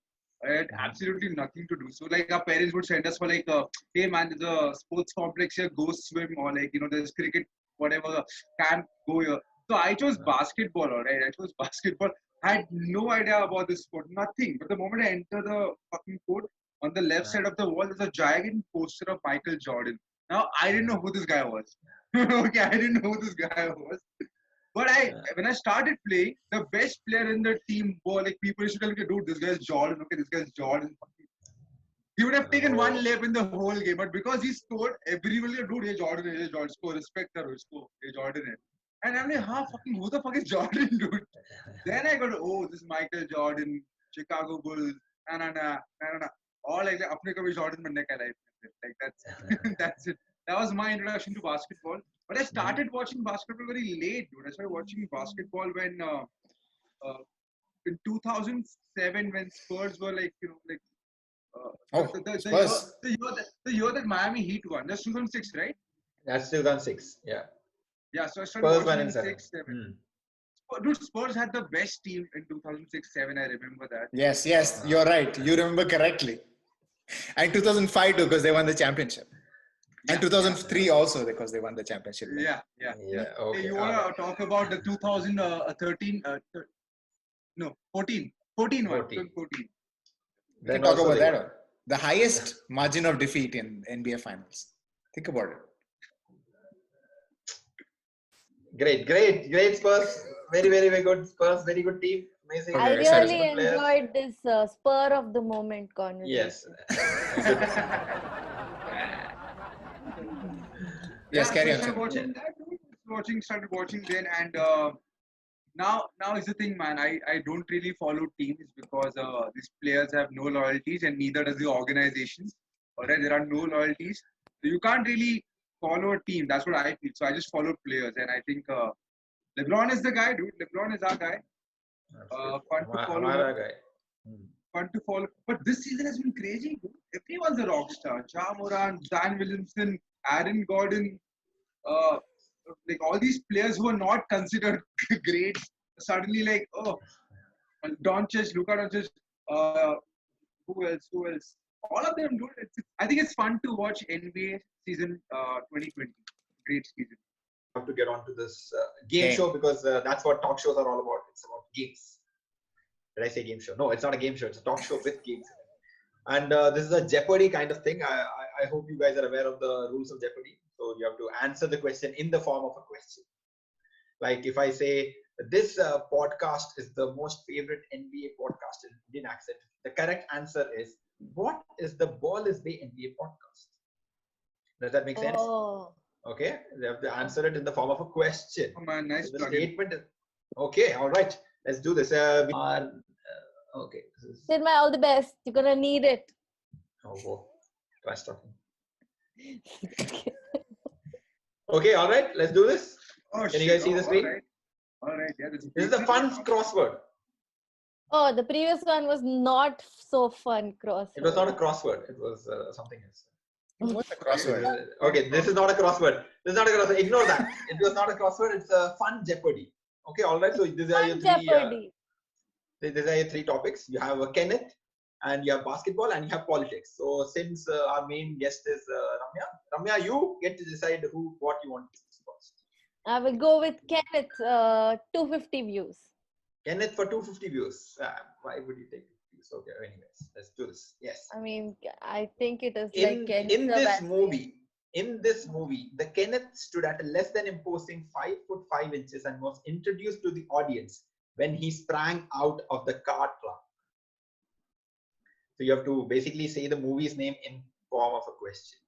I had absolutely nothing to do. So, like, our parents would send us for, like, hey, man, there's a sports complex here, go swim, or, like, there's cricket, whatever, camp, go here. So, I chose basketball, all right? I chose basketball. I had no idea about this sport, nothing. But the moment I enter the fucking court, on the left side of the wall, there's a giant poster of Michael Jordan. Now, I didn't know who this guy was. Okay, I didn't know who this guy was. But when I started playing, the best player in the team were like people used to tell me, dude, this guy's Jordan. Okay, this guy's Jordan. He would have taken one lap in the whole game, but because he scored, everyone was like, dude, hey Jordan, hey Jordan, score, respect her, score, hey Jordan. And I'm like, who the fuck is Jordan, dude? Then I got, this is Michael Jordan, Chicago Bulls, all like apne kabhi Jordan banne ka life. Like that's it. That was my introduction to basketball. But I started watching basketball very late, dude. I started watching basketball when in 2007 when Spurs were like, Spurs. the year that Miami Heat won. That's 2006, right? That's 2006. Yeah. Yeah. So I started Spurs watching in 7. 6-7. Dude, Spurs had the best team in 2006-7. I remember that. Yes, you're right. You remember correctly. And 2005 too, because they won the championship. And 2003 also because they won the championship. Yeah. Okay. Hey, you want to talk about the 2013? 14 one. 2014. We can talk about that. The highest margin of defeat in NBA finals. Think about it. Great Spurs. Very, very, very good Spurs. Very good team. Amazing. I Okay, really enjoyed this spur of the moment conversation. Yes, carry on. Started watching then, and now is the thing, man. I don't really follow teams because these players have no loyalties, and neither does the organizations. Alright, there are no loyalties, so you can't really follow a team. That's what I feel. So I just follow players, and I think LeBron is the guy, dude. LeBron is our guy. Fun to follow. But this season has been crazy, dude. Everyone's a rock star. Ja Morant, Zion Williamson, Aaron Gordon, like all these players who are not considered great, suddenly like, Doncic, Luka Doncic, who else? All of them, dude. I think it's fun to watch NBA season 2020. Great season. I have to get onto this game show because that's what talk shows are all about. It's about games. Did I say game show? No, it's not a game show. It's a talk show with games. And this is a Jeopardy kind of thing. I hope you guys are aware of the rules of Jeopardy. So you have to answer the question in the form of a question. Like if I say, this podcast is the most favorite NBA podcast in Indian accent, the correct answer is, what is the Ball is Bay NBA podcast? Does that make sense? Oh. Okay, you have to answer it in the form of a question. Oh man, nice So the plug-in. statement is, okay, all right, let's do this. We are, okay. This is, Chinmay, all the best. You're gonna need it. oh, whoa. Trash talking. Okay, all right, let's do this. Oh, Can you guys see the screen? All right. Yeah, This is a fun crossword. Oh, the previous one was not so fun. Cross. It was not a crossword. It was something else. What's a crossword? Okay, this is not a crossword. This is not a crossword. Ignore that. It was not a crossword. It's a fun Jeopardy. Okay, all right. So these are your three. Jeopardy. These are your three topics. You have Kenneth, and you have basketball, and you have politics. So since our main guest is Ramya, you get to decide what you want to discuss first. I will go with Kenneth. 250 views. Kenneth for 250 views. Why would you take views? Okay, anyways, let's do this. Yes. I mean, I think it is In like this movie, the Kenneth stood at a less than imposing 5'5" and was introduced to the audience when he sprang out of the car trunk. So you have to basically say the movie's name in form of a question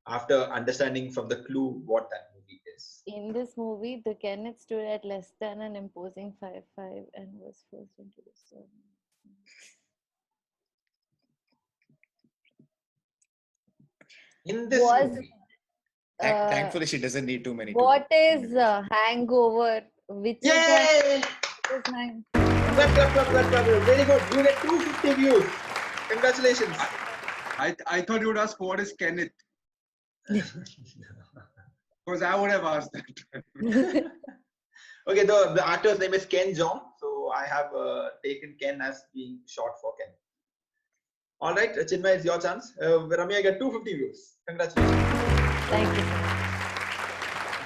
after understanding from the clue what that movie is. In this movie, the Kenneth stood at less than an imposing 5'5" and was forced into the sun. In this Was- movie, Thankfully, she doesn't need too many. What is Hangover? Which yay! is hang- Clap. Very good. You get 250 views. Congratulations. I thought you would ask what is Kenneth. Because I would have asked that. Okay, the actor's name is Ken Jeong. So I have taken Ken as being short for Ken. All right, Chinmay, it's your chance. Ramya, get 250 views. Congratulations. Thank you.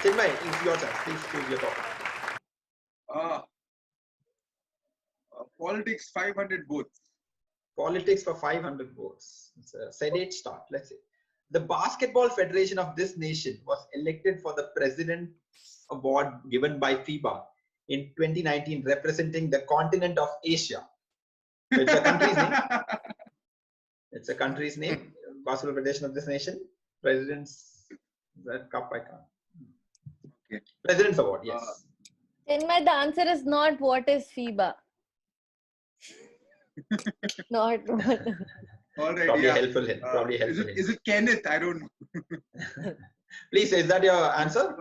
Chinmay, it's your chance. Please choose your topic. Politics 500 votes. Politics for 500 votes. It's a sedate start. Let's see. The Basketball Federation of this nation was elected for the President's Award given by FIBA in 2019, representing the continent of Asia. So it's a country's name. It's a country's name. Basketball Federation of this nation. President's that cup I can't. Okay. President's Award. Yes. Chinmay, the answer is not what is FIBA. Not what. All right. Probably Yeah. helpful hint. Probably helpful hint. Is it Kenneth? I don't know. Please, is that your answer?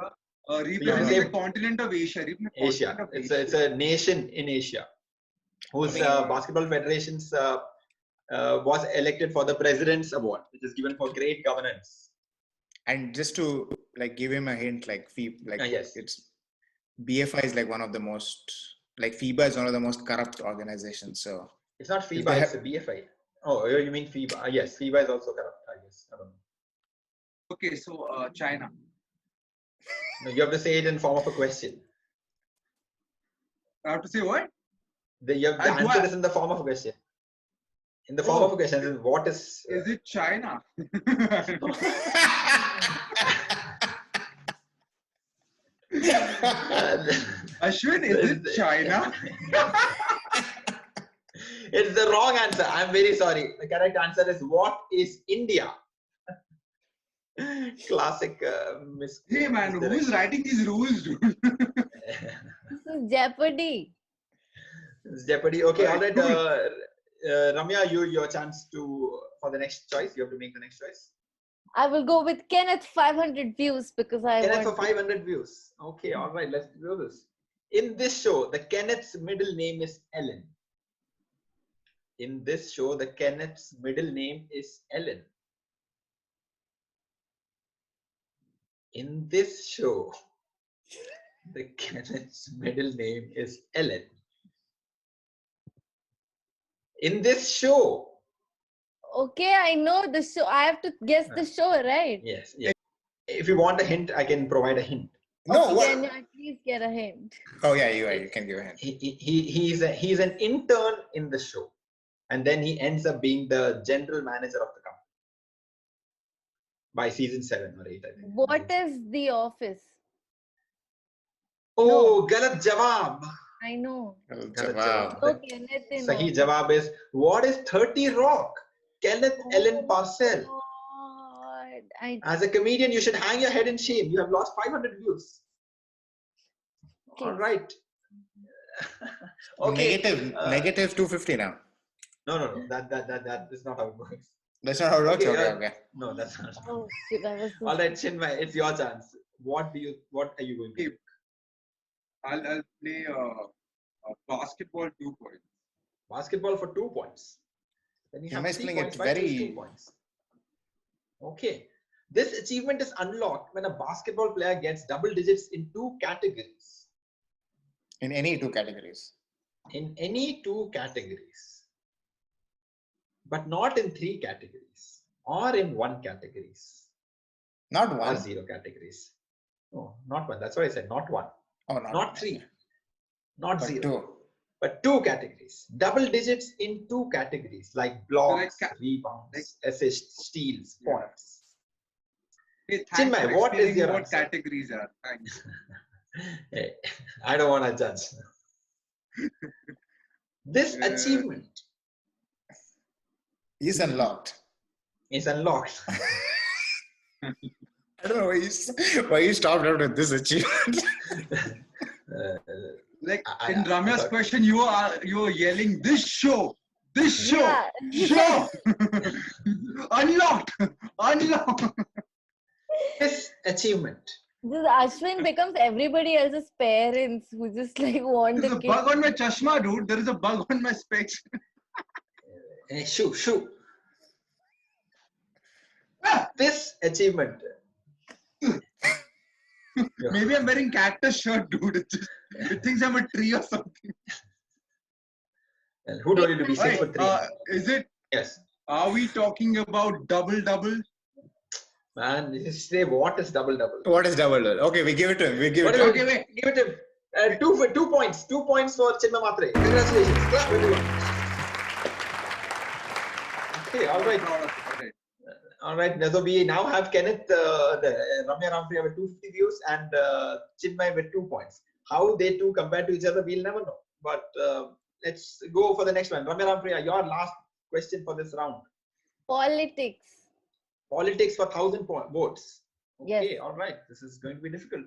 Representing the continent of Asia. Asia. It's a nation in Asia whose basketball federations was elected for the President's Award, which is given for great governance. And just to like give him a hint, like yes. it's BFI is like one of the most, like FIBA is one of the most corrupt organizations. So It's not FIBA, it's a BFI. Oh, you mean FIBA? Yes, FIBA is also corrupt, I guess. I don't know. Okay, so China. No, you have to say it in form of a question. I have to say what? You have to answer this in the form of a question. In the form of a question, what is... Is it China? Ashwin, is it China? It's the wrong answer. I'm very sorry. The correct answer is what is India? Classic Hey man, who's writing these rules, dude? This is Jeopardy. It's Jeopardy. Okay, all right. Ramya, your chance for the next choice. You have to make the next choice. I will go with Kenneth 500 views because I Kenneth want for 500 views. Okay, all right. Let's do this. In this show, the Kenneth's middle name is Ellen. In this show, the Kenneth's middle name is Ellen. In this show, the Kenneth's middle name is Ellen. In this show. Okay, I know the show. I have to guess the show, right? Yes. If you want a hint, I can provide a hint. No, Okay, what? can you at least get a hint? Oh yeah, you can give a hint. He's an intern in the show, and then he ends up being the general manager of the company by season 7 or 8, I think. What is The Office? Oh, galat jawab. I know. Galat Jawab. No, Kenneth in Sahi Office. jawab is, what is 30 Rock? Kenneth Ellen Parcell. God, As a comedian, you should hang your head in shame. You have lost 500 views. Okay. All right. Okay. Negative 250 now. No. That is not how it works. That's not how it works. Okay, Okay. No, that's not. Oh shit, I was so All right, Chinmay, it's your chance. What are you going to do? I'll play basketball 2 points. Basketball for 2 points. Then you have Chinmay's 3 playing points. it Why choose very- 2 points? Okay. This achievement is unlocked when a basketball player gets double digits in 2 categories. In any 2 categories. In any 2 categories. But not in 3 categories. Or in 1 categories. Not Or 1. 0 categories. No, not 1. That's what I said. Not 1. Oh, Not 3. Not But 0. 2. But 2 categories. Double digits in 2 categories like blocks, like rebounds, assists, steals, Yeah. points. Hey, thanks Chinmay, for what is explaining your what answer? categories are? Thanks. Hey, I don't want to judge. This Yeah. achievement Is unlocked. is unlocked. I don't know why you stopped out with this achievement. Like I in Ramya's thought- question, you are yelling this show, Yeah. show, unlocked. This achievement. This Ashwin becomes everybody else's parents who just like want There's the a kid. bug on my chashma, dude. There is a bug on my specs. Hey, shoo. This achievement. Maybe I'm wearing cactus shirt, dude. It thinks I'm a tree or something. And who told you to be 6 Right, foot 3? is it? Yes. Are we talking about double? Man, just say what is double? What is double? Okay, we give it to him. What is it? Okay, wait. Give it to him. 2 points. 2 points for Chinmay Mhatre. Congratulations. Clap everyone. Okay, all right. Okay. All right. So we now have Kenneth, Ramya Ramapriya with 250 views and Chinmay with 2 points. How they two compare to each other, we'll never know. But let's go for the next one. Ramya Ramapriya, your last question for this round. Politics. Politics for 1,000 votes. Okay, Yes. all right. This is going to be difficult.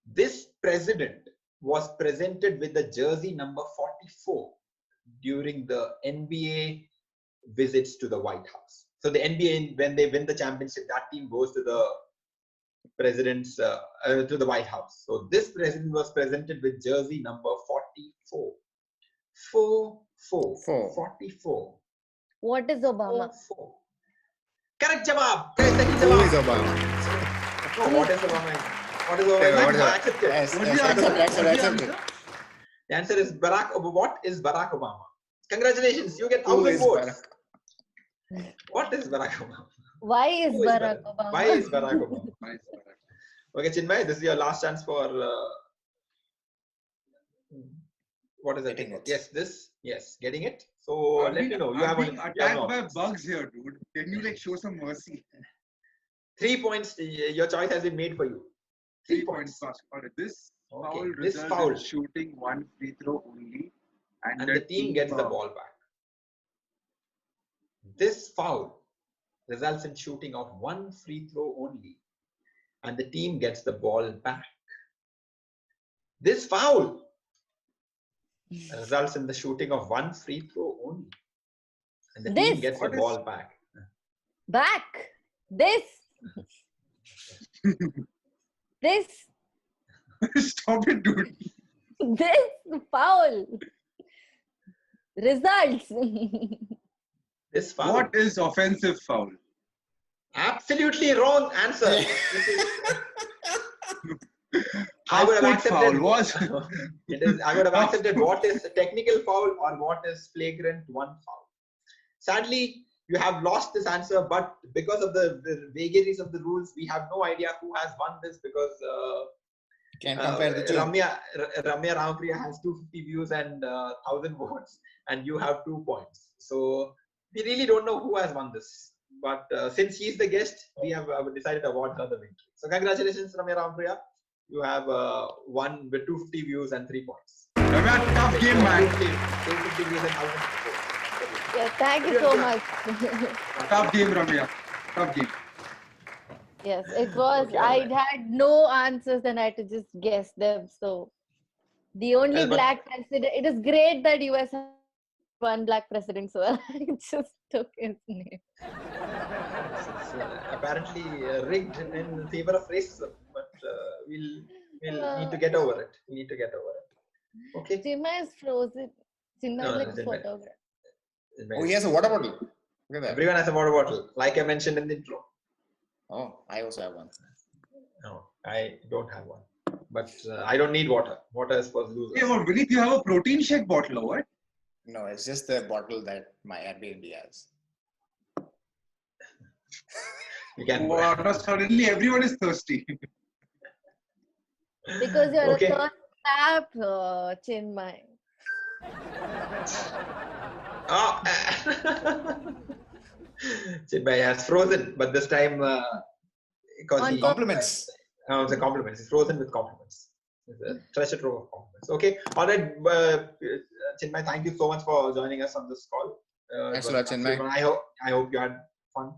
This president was presented with the jersey number 44 during the NBA visits to the White House. So the NBA, when they win the championship, that team goes to the president's to the White House. So this president was presented with jersey number 44. 44. What is Obama? 44. Correct jawab. Correct Who jawab. is Obama? No, what is Obama? What is Obama? What is No, Obama? accepted. Yes, What is the accepted. The answer is Barack Obama. What is Barack Obama? Congratulations, you get Who 1,000 is votes. Barack? What is Barack Obama? Why is Who is Barack Obama? Why is Barack Obama? Nice. Okay, Chinmay, this is your last chance for what is it? Getting it. Yes, this. Yes, getting it. So let me know. You have being only attacked by bugs here, dude. Can you like show some mercy? 3 points. Your choice has been made for you. 3 points. Alright, this Okay, foul this results foul. in shooting 1 free throw only, And the team gets the ball back. This foul results in shooting of 1 free throw only, and the team gets the ball back. This foul results in the shooting of 1 free throw only, and the team This- gets the What is- ball back. Back. This. This. Stop it, dude. This. Foul. Results. This foul. What is offensive foul? Absolutely wrong answer. This is- I Half would have foot accepted. foul was It is. I would have accepted what is a technical foul or what is flagrant 1 foul. Sadly, You have lost this answer, but because of the vagaries of the rules, we have no idea who has won this because Can't compare the two. Ramya Ramapriya has 250 views and 1,000 votes, and you have 2 points. So we really don't know who has won this. But since he's the guest, we have decided awards are the victory. So congratulations, Ramya Ramapriya. You have won with 250 views and 3 points. Ramya, tough game, man. 250 views and 1,000 votes. Yeah, thank you so much. Tough game, Ramya. Tough game. Yes, it was. Okay, I alright. had no answers and I had to just guess them. So the only Well, but- black president. It is great that US has one black president, so I just took his name. It's apparently rigged in favor of racism, but we'll need to get over it. We need to get over it. Okay. Chinmay is frozen. Chinmay No, is like a Chinmay. photographer. Oh, he has a water bottle. Look at that. Everyone has a water bottle, like I mentioned in the intro. Oh, I also have one. No, I don't have one. But I don't need water. Water is for losers. Hey, what, Vinith, you have a protein shake bottle or what? No, it's just the bottle that my Airbnb has. You can. Wow, now suddenly everyone is thirsty. Because you're Okay. a third tap, Chinmay. Oh. Chinmay has frozen, but this time because On he Compliments. it's a compliment. It's frozen with compliments. It's a treasure trove of compliments. Okay, all right. Chinmay, thank you so much for joining us on this call. Thanks It a was lot, absolute Chinmay. fun. I hope you had fun.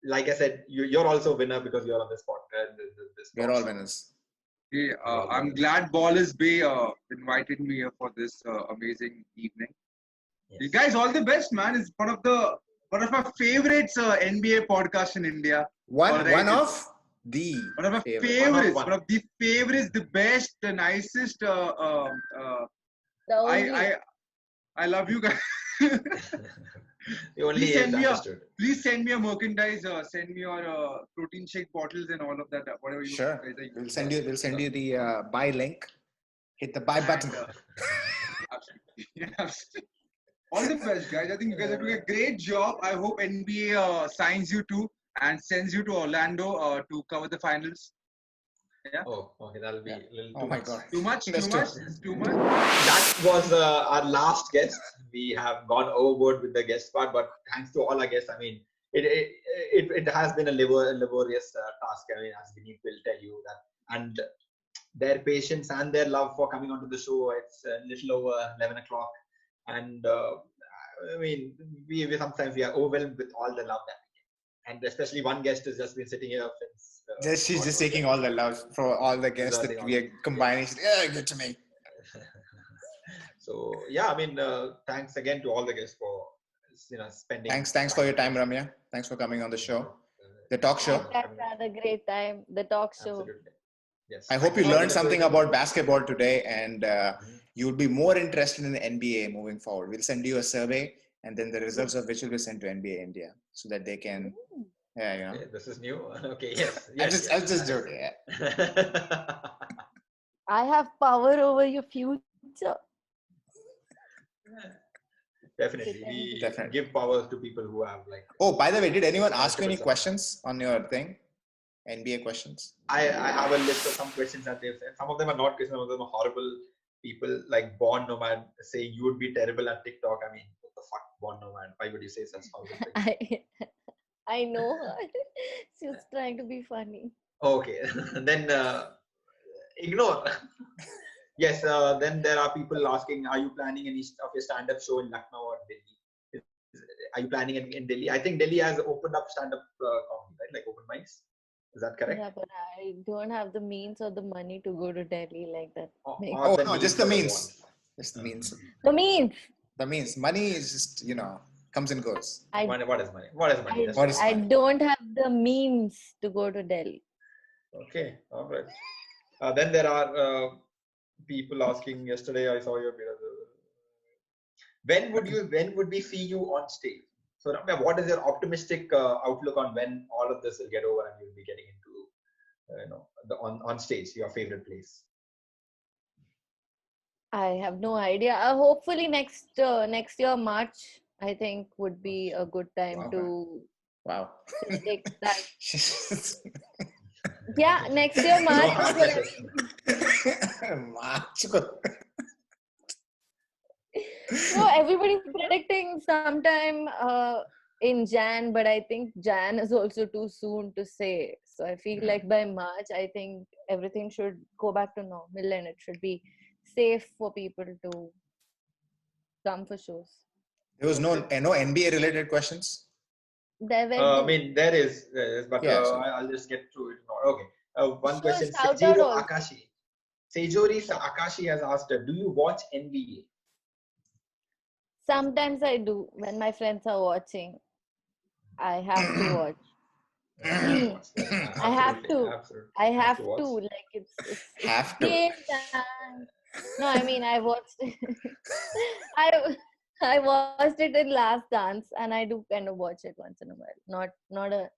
Like I said, you're also a winner because you're on this podcast. We're all winners. Hey, I'm glad Ballers Bay invited me here for this amazing evening. Yes. You guys, all the best, man. It's one of my favorites NBA podcasts in India. One Alright, of the One of my favorite. favorites. One of One of the favorites, the best, the nicest. The only. I love you guys. You only Please send me a- understood. Please send me a merchandise. Send me your protein shake bottles and all of that. Whatever you Sure. guys are We'll send you the buy link. Hit the buy button. Absolutely. Absolutely. All the best, guys. I think you guys are doing a great job. I hope NBA signs you too and sends you to Orlando to cover the finals. Oh, okay, that'll be a little Oh too my much. God. Too much? That's Too much? true. Too much? That was our last guest. We have gone overboard with the guest part, but thanks to all our guests. I mean, it has been a laborious task. I mean, as Vineet will tell you that, and their patience and their love for coming onto the show. It's a little over 11 o'clock, and I mean, we sometimes we are overwhelmed with all the love that we get, and especially one guest has just been sitting here since. She's just taking all the love for all the guests that we are combining. Yeah, good to me. So yeah, I mean, thanks again to all the guests for spending. Thanks for your time, Ramya. Thanks for coming on the show, the talk show. I had a great time. The talk show. Absolutely. Yes. I hope you learned something about basketball today, and you'll be more interested in the NBA moving forward. We'll send you a survey, and then the results of which will be sent to NBA India, so that they can. Yeah, you know. Okay, this is new. Okay, yes. I'm just joking. Yeah. I have power over your future. Definitely. We Definitely. give power to people who have like. Oh, by the way, did anyone ask you any questions on your thing? NBA questions? I have a list of some questions that they've said. Some of them are not questions, some of them are horrible. People like Born Nomad saying you would be terrible at TikTok. I mean, what the fuck, Born Nomad? Why would you say such horrible things? I know her. She was trying to be funny. Okay, then ignore. Yes, then there are people asking, are you planning any of your stand-up show in Lucknow or Delhi? Are you planning in Delhi? I think Delhi has opened up stand-up comedy, right? Like open mics. Is that correct? Yeah, but I don't have the means or the money to go to Delhi like that. Or Oh the no, means just the or means. want? Just the means. The means. The means. Money is just comes and goes. What is money? What is money? That's What is I money? don't have the means to go to Delhi. Okay, all right. Then there are people asking. Yesterday, I saw your video. When would we see you on stage? So, Ramya, what is your optimistic outlook on when all of this will get over and you'll be getting into, on stage, your favorite place? I have no idea. Hopefully next year March I think would be a good time Wow. to Wow. take that. Yeah, next year No March hard is pressure. March. no, everybody's predicting sometime in Jan, but I think Jan is also too soon to say. So I feel like by March, I think everything should go back to normal and it should be safe for people to come for shows. There was no NBA related questions. There I will be. mean, there is, but Yeah, so- I'll just get through it now. Okay. One Sure, question. shout out Seijiro also. Akashi. Seijori Akashi has asked, do you watch NBA? Sometimes I do when my friends are watching. I have to watch. I have Absolutely, to. absolutely. I have watch. to. Like it's Have to. game time. No, I mean I watched it. I watched it in Last Dance, and I do kind of watch it once in a while. Not a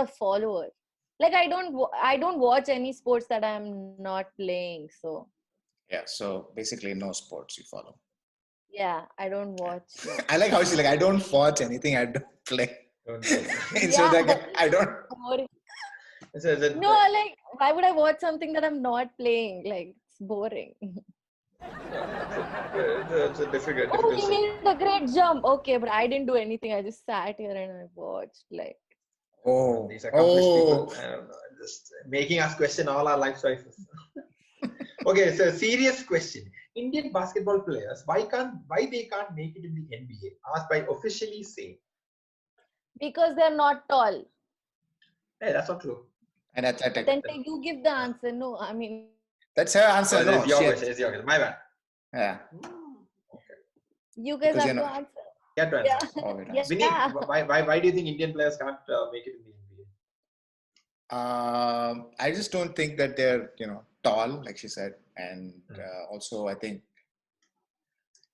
follower. Like I don't watch any sports that I'm not playing. So Yeah, so basically no sports you follow. yeah, I don't watch. No. I like how she's like, I don't watch anything, I don't play. Don't say. Instead of that, I don't. Boring. Is it, No, like why would I watch something that I'm not playing? Like it's boring. it's a difficult. Oh, he thing. made a great jump. Okay, but I didn't do anything. I just sat here and I watched. Like, Oh, These accomplished people, I don't know, just making us question all our life choices. Okay, so serious question. Indian basketball players, why they can't make it in the NBA? Asked by officially saying. because they're not tall. Hey, that's not true. and athletic. Then you give the answer. No, I mean, That's her answer. So No, it's your shit. question. It's your question. My bad. Yeah. you guys Because have you're to not- answer. You have to answer. Yeah. Oh, wait, Yeah. Vinny, why do you think Indian players can't make it in the NBA? I just don't think that they're, tall, like she said. And also, I think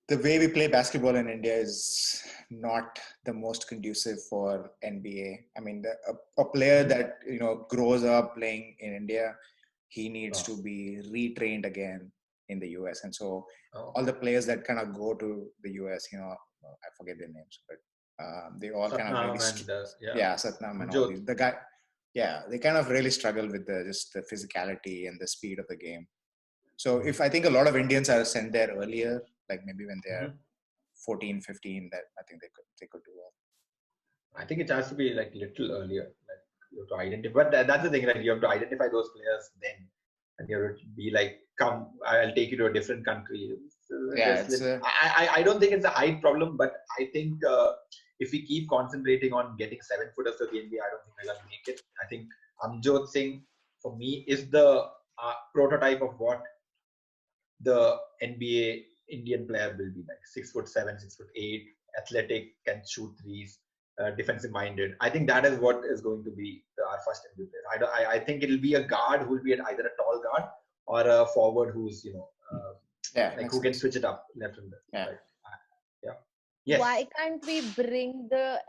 the way we play basketball in India is not the most conducive for NBA. I mean, a player that, grows up playing in India, he needs to be retrained again in the US. And so all the players that kind of go to the US, I forget their names, but they all kind of really, Satnam and all these. The guy, they kind of really struggle with just the physicality and the speed of the game. So if I think a lot of Indians are sent there earlier, like maybe when they're 14, 15, that I think they could do well. I think it has to be like little earlier. Like you have to identify, but that's the thing. Like you have to identify those players then, and you have to be like, "Come, I'll take you to a different country." I don't think it's a height problem, but I think if we keep concentrating on getting 7-footers to the NBA, I don't think we're gonna make it. I think Amjot Singh, for me, is the prototype of what the NBA Indian player will be like. 6'7", 6'8", athletic, can shoot threes, defensive minded. I think that is what is going to be our first NBA player. I think it'll be a guard who will be either a tall guard or a forward who's who can switch it up left and right. Yes. Why can't we bring the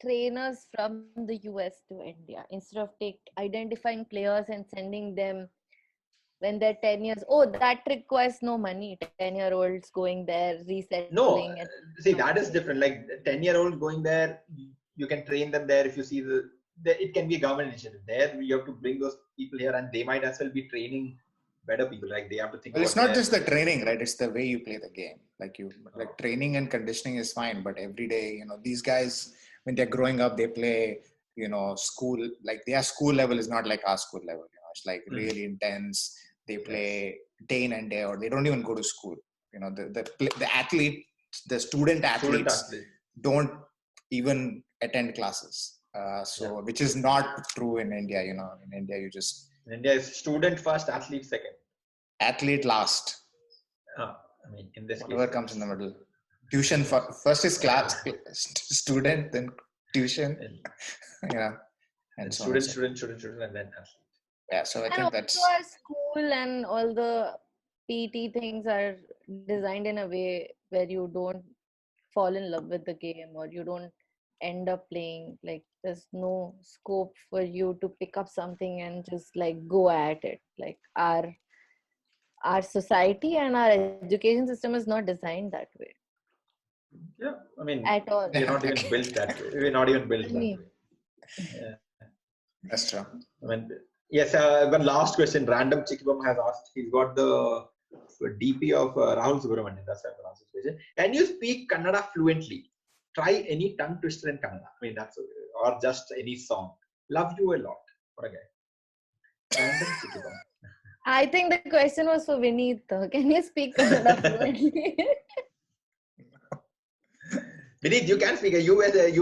trainers from the US to India instead of identifying players and sending them when they're 10 years? Oh, that requires no money. 10-year-olds going there, resettling. No, see, that is different. Like 10-year-olds going there, you can train them there. If you see it can be a government initiative. There, you have to bring those people here, and they might as well be training better people. Like they have to think. Well, it's not just the training, right? It's the way you play the game. Like training and conditioning is fine, but every day, these guys, when they're growing up, they play, school. Like their school level is not like our school level. It's like really intense. They play day in and day out. They don't even go to school. The student athletes don't even attend classes. Which is not true in India. In India, in India is student first, athlete second. Athlete last. I mean, in this whatever case, comes in the middle. Tuition first is class, student, then tuition. and student, and then athlete. Yeah, so I think that's. Our school and all the PT things are designed in a way where you don't fall in love with the game or you don't end up playing. Like there's no scope for you to pick up something and just like go at it. Like our society and our education system is not designed that way. Yeah, I mean, at all. we're not even built that way. We're not even built that way. Yeah. That's true. I mean, yes. One last question. Random Chikibam has asked. He's got the DP of Rahul Subramanian. That's why I'm going to ask this question. Can you speak Kannada fluently? Try any tongue twister in Kannada. I mean, that's or just any song. Love you a lot. What a guy. Random Chikibam. I think the question was for Vineet. Can you speak Kannada fluently? Vineet, you can speak. You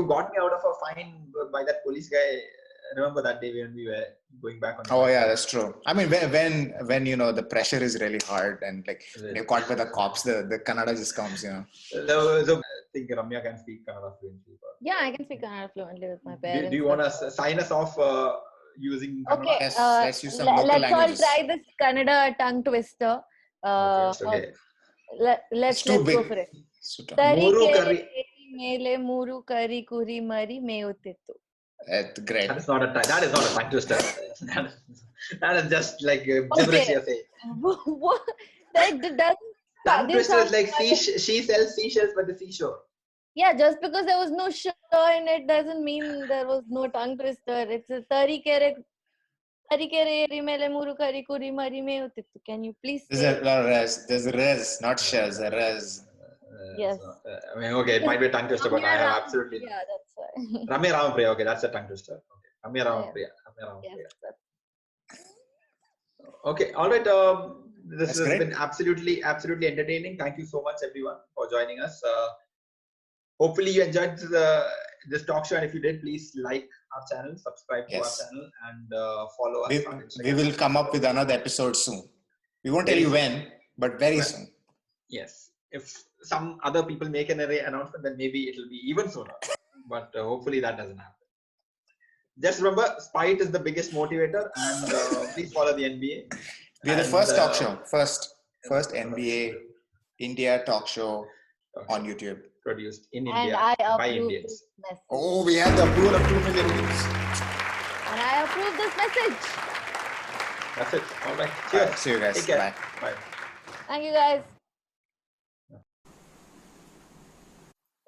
got me out of a fine by that police guy. I remember that day when we were going back on. Oh yeah, that's true. I mean, when you know the pressure is really hard and like you're caught by the cops, the Kannada just comes, you know. So I think Ramya can speak Kannada fluently. Yeah, I can speak Kannada fluently with my parents. Do you want to sign us off using Kannada? Okay, Yes, let's use some local let's languages. all try this Kannada tongue twister. Okay. Let's too go big. for it. Muru Tari curry. keri mele muru kari kuri mari meyutittu. Great. That is not a tongue twister. That is just like gibberish you're saying. What? That doesn't. Tongue twister is like she sells seashells by the seashore. Yeah, just because there was no sh in it doesn't mean there was no tongue twister. It's a tari kere mele muru kari kuri mari meyutittu. Can you please There's say? a res. There's a res, not shells. A res. Yes. So, I mean, okay, it might be a tongue twister, but I have absolutely. Yeah, that's why. Ramya Ramapriya. Okay, that's a tongue twister. Okay, Ramya Ramapriya. Yes, Okay, all right. This That's has great. been absolutely entertaining. Thank you so much, everyone, for joining us. Hopefully, you enjoyed this talk show, and if you did, please like our channel, subscribe to our channel, and follow us on Instagram. We will come up with another episode soon. We won't tell you when, but very soon. Yes. If some other people make an announcement, then maybe it will be even sooner. But hopefully that doesn't happen. Just remember, spite is the biggest motivator, and please follow the NBA. We are the first talk show, first NBA India talk show on YouTube. Produced in and India I by approve Indians. this message. Oh, we have the approval of 2 million views. And I approve this message. That's it. All right. Cheers. See you guys. Take care. Bye. Bye. Thank you guys.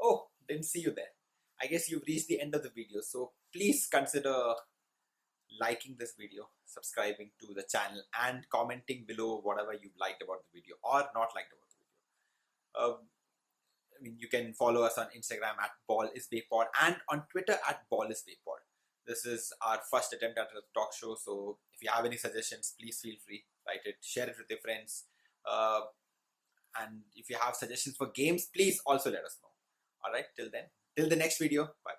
Oh, didn't see you there. I guess you've reached the end of the video. So please consider liking this video, subscribing to the channel, and commenting below whatever you liked about the video or not liked about the video. I mean, you can follow us on Instagram at ballisbaypod and on Twitter at ballisbaypod. This is our first attempt at a talk show, so if you have any suggestions, please feel free, write it, share it with your friends. And if you have suggestions for games, please also let us know. Alright, till then, till the next video, bye.